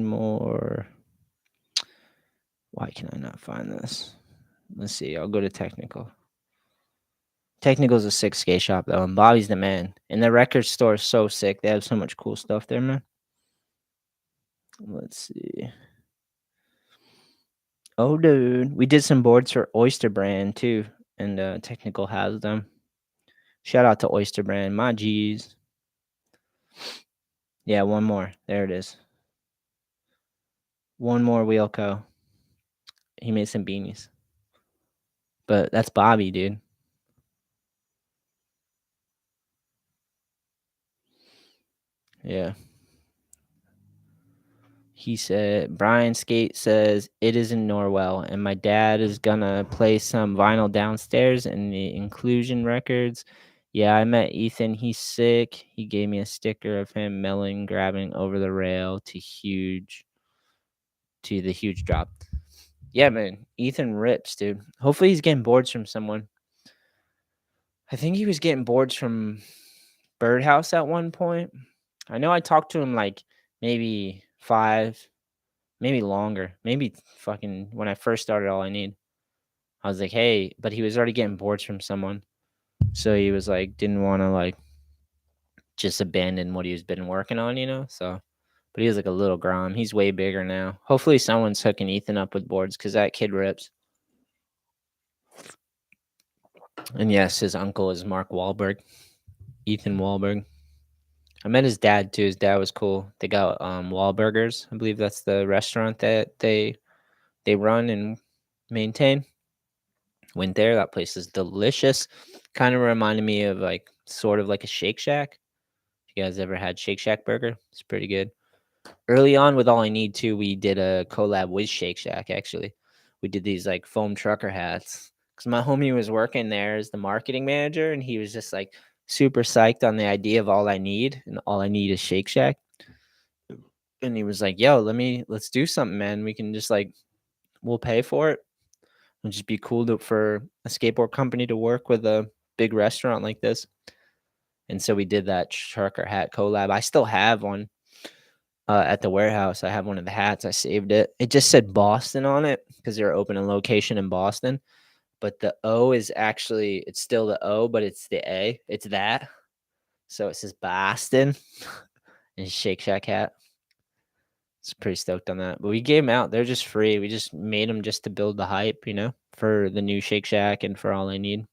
more. Why can I not find this? Let's see. I'll go to Technical. Technical's a sick skate shop though, and Bobby's the man. And the record store is so sick. They have so much cool stuff there, man. Let's see. Oh, dude, we did some boards for Oyster Brand too, and Technical has them. Shout out to Oyster Brand, my G's. Yeah, one more. There it is. One more Wheelco. He made some beanies. But that's Bobby, dude. Yeah. He said, Brian Skate says, it is in Norwell, and my dad is gonna play some vinyl downstairs in the Inclusion Records. Yeah, I met Ethan. He's sick. He gave me a sticker of him melling, grabbing over the rail to the huge drop. Yeah, man. Ethan rips, dude. Hopefully he's getting boards from someone. I think he was getting boards from Birdhouse at one point. I know I talked to him like maybe 5, maybe longer. Maybe fucking when I first started All I Need. I was like, hey, but he was already getting boards from someone. So he was like, didn't want to like just abandon what he's been working on, you know? So, but he was like a little grom. He's way bigger now. Hopefully someone's hooking Ethan up with boards because that kid rips. And yes, his uncle is Mark Wahlberg, Ethan Wahlberg. I met his dad too. His dad was cool. They got Wahlburgers. I believe that's the restaurant that they run and maintain. Went there. That place is delicious. Kind of reminded me of like sort of like a Shake Shack. If you guys ever had Shake Shack burger, it's pretty good. Early on with All I Need too, we did a collab with Shake Shack. Actually, we did these like foam trucker hats because my homie was working there as the marketing manager, and he was just like super psyched on the idea of All I Need, and All I Need is Shake Shack. And he was like, "Yo, let's do something, man. We can just like we'll pay for it. It'd just be cool for a skateboard company to work with a big restaurant like this." And so we did that trucker hat collab. I still have one at the warehouse. I have one of the hats. I saved it. It just said Boston on it because they're opening a location in Boston. But the O is actually, it's still the O, but it's the A. It's that. So it says Boston and Shake Shack hat. It's pretty stoked on that. But we gave them out. They're just free. We just made them just to build the hype, you know, for the new Shake Shack and for All I Need,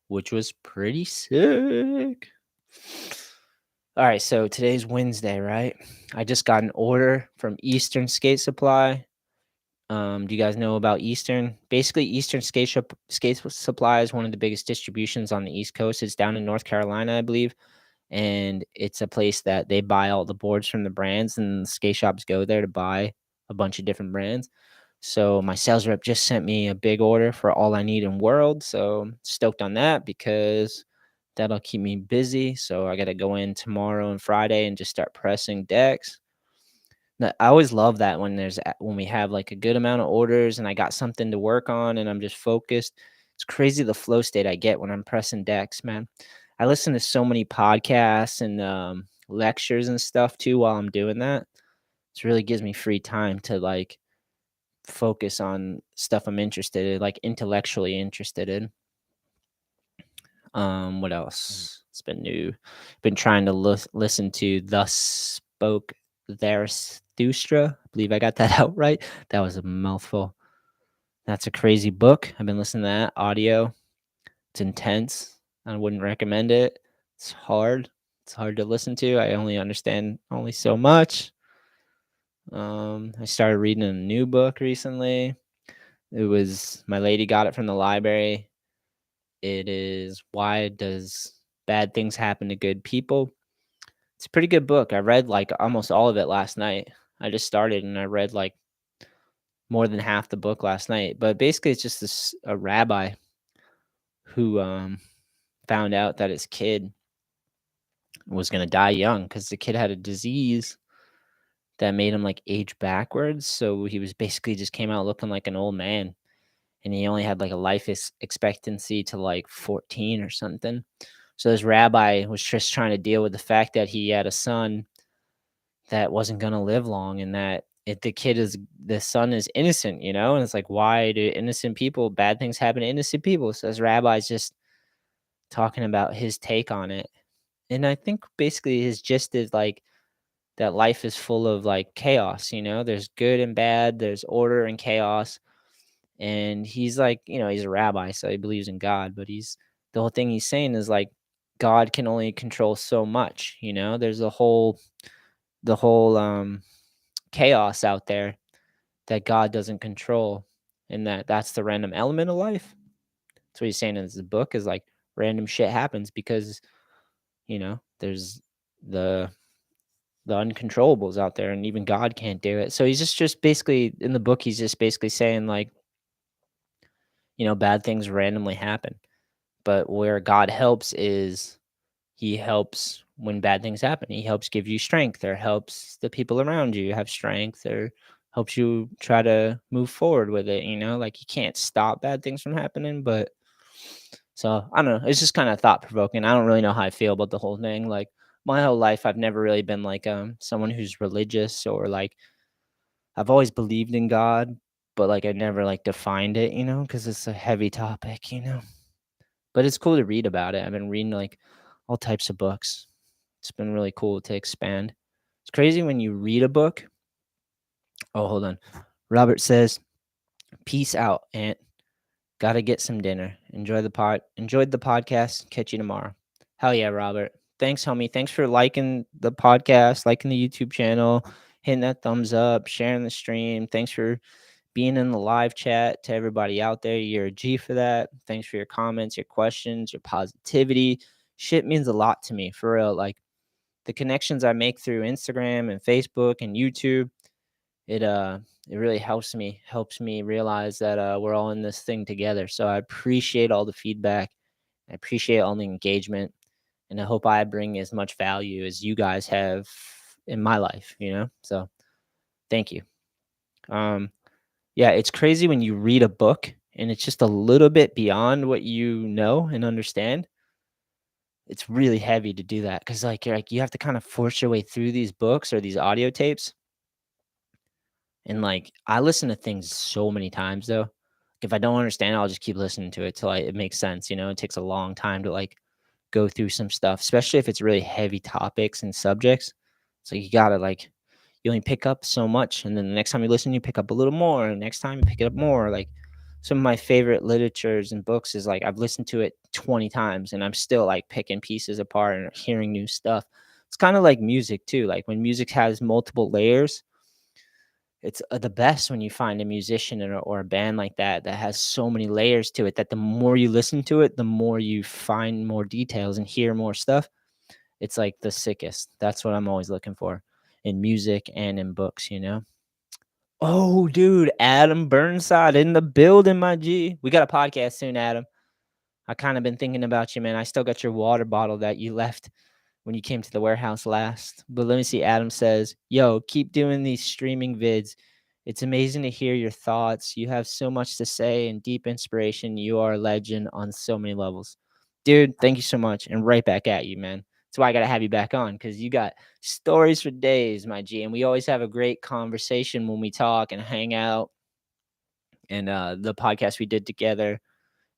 which was pretty sick. All right, so today's Wednesday, right? I just got an order from Eastern Skate Supply. Do you guys know about Eastern? Basically, Eastern Skate Supply is one of the biggest distributions on the East Coast. It's down in North Carolina, I believe. And it's a place that they buy all the boards from the brands, and the skate shops go there to buy a bunch of different brands. So my sales rep just sent me a big order for All I Need in World. So I'm stoked on that because that'll keep me busy. So I got to go in tomorrow and Friday and just start pressing decks. Now, I always love that when we have like a good amount of orders and I got something to work on and I'm just focused. It's crazy the flow state I get when I'm pressing decks, man. I listen to so many podcasts and lectures and stuff too while I'm doing that. It really gives me free time to like focus on stuff I'm interested in, like intellectually interested in. What else? It's been new. Been trying to listen to The spoke Zarathustra. I believe I got that out right. That was a mouthful. That's a crazy book. I've been listening to that audio. It's intense. I wouldn't recommend it. It's hard. It's hard to listen to. I only understand only so much. I started reading a new book recently. It was my lady got it from the library. It is Why Does Bad Things Happen to Good People? It's a pretty good book. I read like almost all of it last night. I just started and I read like more than half the book last night. But basically, it's just a rabbi who found out that his kid was gonna die young because the kid had a disease that made him like age backwards. So he was basically just came out looking like an old man, and he only had like a life expectancy to like 14 or something. So this rabbi was just trying to deal with the fact that he had a son that wasn't gonna live long, and that the son is innocent, you know. And it's like, why do innocent people bad things happen to innocent people? So this rabbi's just talking about his take on it. And I think basically his gist is like that life is full of like chaos, you know, there's good and bad, there's order and chaos. And he's like, you know, he's a rabbi, so he believes in God, but the whole thing he's saying is like God can only control so much, you know, there's the whole chaos out there that God doesn't control, and that's the random element of life. That's what he's saying in his book is like random shit happens because, you know, there's the the uncontrollables out there and even God can't do it. So he's just basically in the book, he's just basically saying like, you know, bad things randomly happen. But where God helps is he helps when bad things happen. He helps give you strength or helps the people around you have strength or helps you try to move forward with it, you know? Like you can't stop bad things from happening, but so I don't know. It's just kind of thought provoking. I don't really know how I feel about the whole thing. Like my whole life I've never really been like someone who's religious or like I've always believed in God, but like I never like defined it, you know, because it's a heavy topic, you know. But it's cool to read about it. I've been reading like all types of books. It's been really cool to expand. It's crazy when you read a book. Oh, hold on. Robert says, "Peace out, Aunt. Gotta get some dinner. Enjoyed the podcast. Catch you tomorrow." Hell yeah, Robert. Thanks, homie. Thanks for liking the podcast, liking the YouTube channel, hitting that thumbs up, sharing the stream. Thanks for being in the live chat. To everybody out there, you're a G for that. Thanks for your comments, your questions, your positivity. Shit means a lot to me, for real. Like the connections I make through Instagram and Facebook and YouTube, it really helps me realize that we're all in this thing together. So I appreciate all the feedback. I appreciate all the engagement, and I hope I bring as much value as you guys have in my life, you know? So thank you. Um, yeah, it's crazy when you read a book and it's just a little bit beyond what you know and understand. It's really heavy to do that because like you have to kind of force your way through these books or these audio tapes. And like I listen to things so many times though. If I don't understand, I'll just keep listening to it till it makes sense. You know, it takes a long time to like go through some stuff, especially if it's really heavy topics and subjects. So you gotta like you only pick up so much, and then the next time you listen, you pick up a little more, and next time you pick it up more. Like some of my favorite literatures and books is like I've listened to it 20 times and I'm still like picking pieces apart and hearing new stuff. It's kind of like music too. Like when music has multiple layers, it's the best when you find a musician or a band like that that has so many layers to it that the more you listen to it, the more you find more details and hear more stuff. It's like the sickest. That's what I'm always looking for in music and in books, you know? Oh, dude, Adam Burnside in the building, my G. We got a podcast soon, Adam. I kind of been thinking about you, man. I still got your water bottle that you left when you came to the warehouse last. But let me see. Adam says, "Yo, keep doing these streaming vids. It's amazing to hear your thoughts. You have so much to say and deep inspiration. You are a legend on so many levels." Dude, thank you so much. And right back at you, man. That's why I got to have you back on because you got stories for days, my G. And we always have a great conversation when we talk and hang out. And the podcast we did together,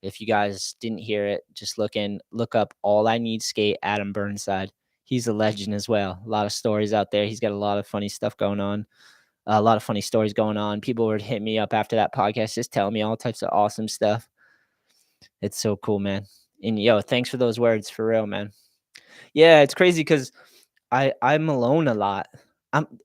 if you guys didn't hear it, just look up All I Need Skate Adam Burnside. He's a legend as well. A lot of stories out there. He's got a lot of funny stuff going on. A lot of funny stories going on. People would hit me up after that podcast, just telling me all types of awesome stuff. It's so cool, man. And yo, thanks for those words for real, man. Yeah, it's crazy because I'm alone a lot.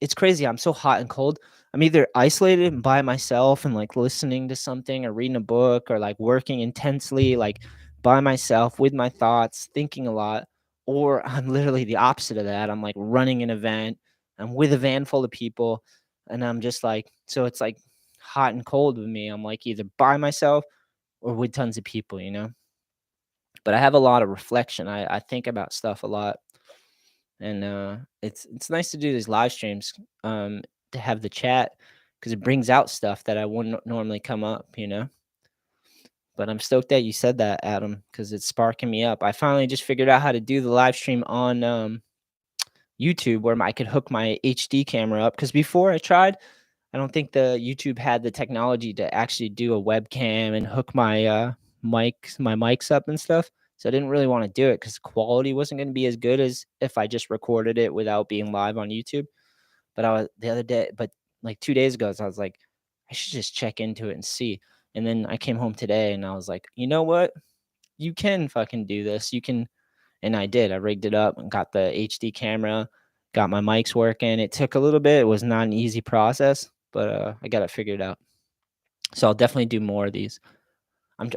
It's crazy. I'm so hot and cold. I'm either isolated and by myself and like listening to something or reading a book or like working intensely, like by myself with my thoughts, thinking a lot, or I'm literally the opposite of that. I'm like running an event. I'm with a van full of people, and I'm just like, so it's like hot and cold with me. I'm like either by myself or with tons of people, you know? But I have a lot of reflection. I think about stuff a lot, and it's nice to do these live streams, to have the chat because it brings out stuff that I wouldn't normally come up, you know. But I'm stoked that you said that, Adam, because it's sparking me up. I finally just figured out how to do the live stream on YouTube where I could hook my HD camera up. Because before I tried, I don't think the YouTube had the technology to actually do a webcam and hook my mics up and stuff. So I didn't really want to do it because quality wasn't going to be as good as if I just recorded it without being live on YouTube. But I was the other day, but like 2 days ago, so I was like, I should just check into it and see. And then I came home today and I was like, you know what? You can fucking do this. You can, and I did. I rigged it up and got the HD camera, got my mics working. It took a little bit. It was not an easy process, but I got it figured out. So I'll definitely do more of these.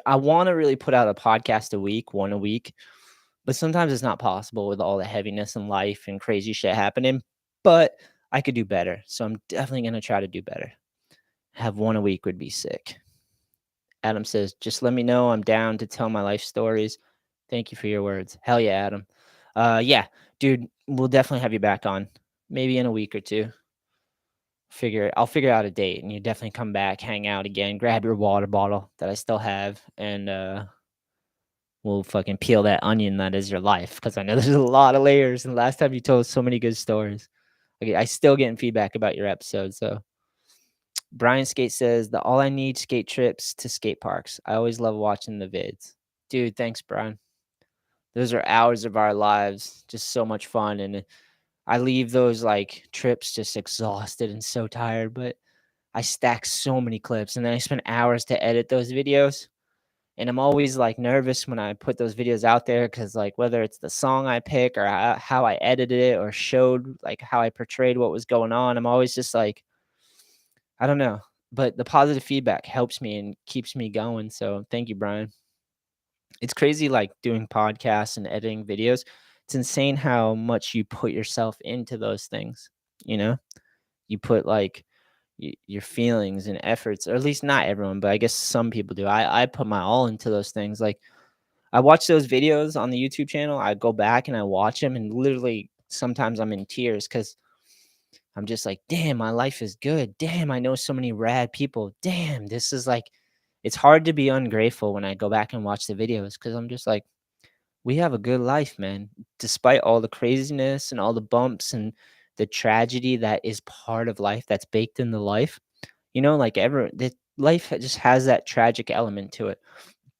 I want to really put out a podcast a week, one a week, but sometimes it's not possible with all the heaviness in life and crazy shit happening. But I could do better. So I'm definitely gonna try to do better. Have one a week would be sick. Adam says, just let me know. I'm down to tell my life stories. Thank you for your words. Hell yeah, Adam. Yeah, dude, we'll definitely have you back on. Maybe in a week or two. I'll figure out a date and you definitely come back, hang out again, grab your water bottle that I still have, and we'll fucking peel that onion that is your life. Because I know there's a lot of layers. And last time you told so many good stories. Okay, I still getting feedback about your episode. So Brian Skate says the all I need skate trips to skate parks. I always love watching the vids. Dude, thanks, Brian. Those are hours of our lives. Just so much fun. And I leave those like trips just exhausted and so tired, but I stack so many clips and then I spend hours to edit those videos. And I'm always like nervous when I put those videos out there because like whether it's the song I pick or how I edited it or showed like how I portrayed what was going on, I'm always just like, I don't know. But the positive feedback helps me and keeps me going. So thank you, Brian. It's crazy like doing podcasts and editing videos. It's insane how much you put yourself into those things, you know? You put like your feelings and efforts, or at least not everyone, but I guess some people do. I put my all into those things. Like I watch those videos on the YouTube channel. I go back and I watch them, and literally sometimes I'm in tears because I'm just like, damn, my life is good. Damn, I know so many rad people. Damn, this is like, it's hard to be ungrateful when I go back and watch the videos because I'm just like, we have a good life, man. Despite all the craziness and all the bumps and the tragedy that is part of life that's baked into life, you know, like the life just has that tragic element to it.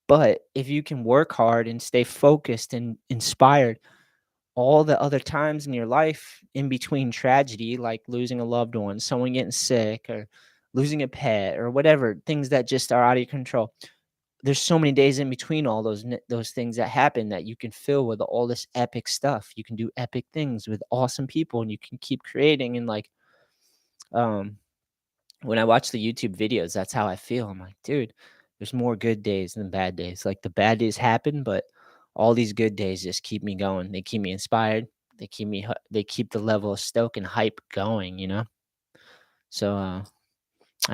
But if you can work hard and stay focused and inspired, all the other times in your life in between tragedy, like losing a loved one, someone getting sick, or losing a pet, or whatever, things that just are out of your control. There's so many days in between all those things that happen that you can fill with all this epic stuff. You can do epic things with awesome people, and you can keep creating. And like, um, when I watch the YouTube videos, that's how I feel. I'm like, dude, there's more good days than bad days. Like the bad days happen, but all these good days just keep me going. They keep me inspired. They keep the level of stoke and hype going, you know? So I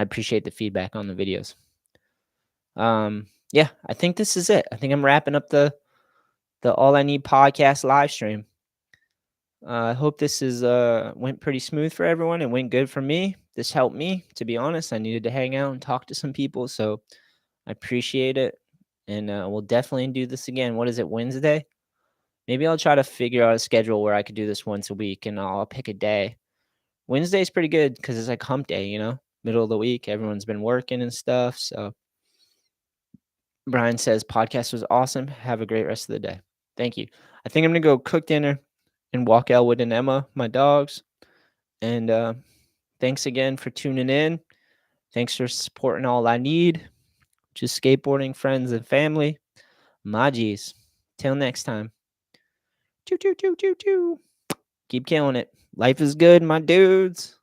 appreciate the feedback on the videos. Yeah, I think this is it. I think I'm wrapping up the All I Need podcast live stream. I hope this is went pretty smooth for everyone. It went good for me. This helped me, to be honest. I needed to hang out and talk to some people, so I appreciate it. And we'll definitely do this again. What is it, Wednesday? Maybe I'll try to figure out a schedule where I could do this once a week, and I'll pick a day. Wednesday's pretty good because it's like hump day, you know, middle of the week. Everyone's been working and stuff. So Brian says podcast was awesome. Have a great rest of the day. Thank you. I think I'm gonna go cook dinner, and Walk Elwood and Emma, my dogs. And thanks again for tuning in. Thanks for supporting All I Need, which is skateboarding, friends, and family. My G's. Till next time. Choo, choo, choo, choo, choo. Keep killing it. Life is good, my dudes.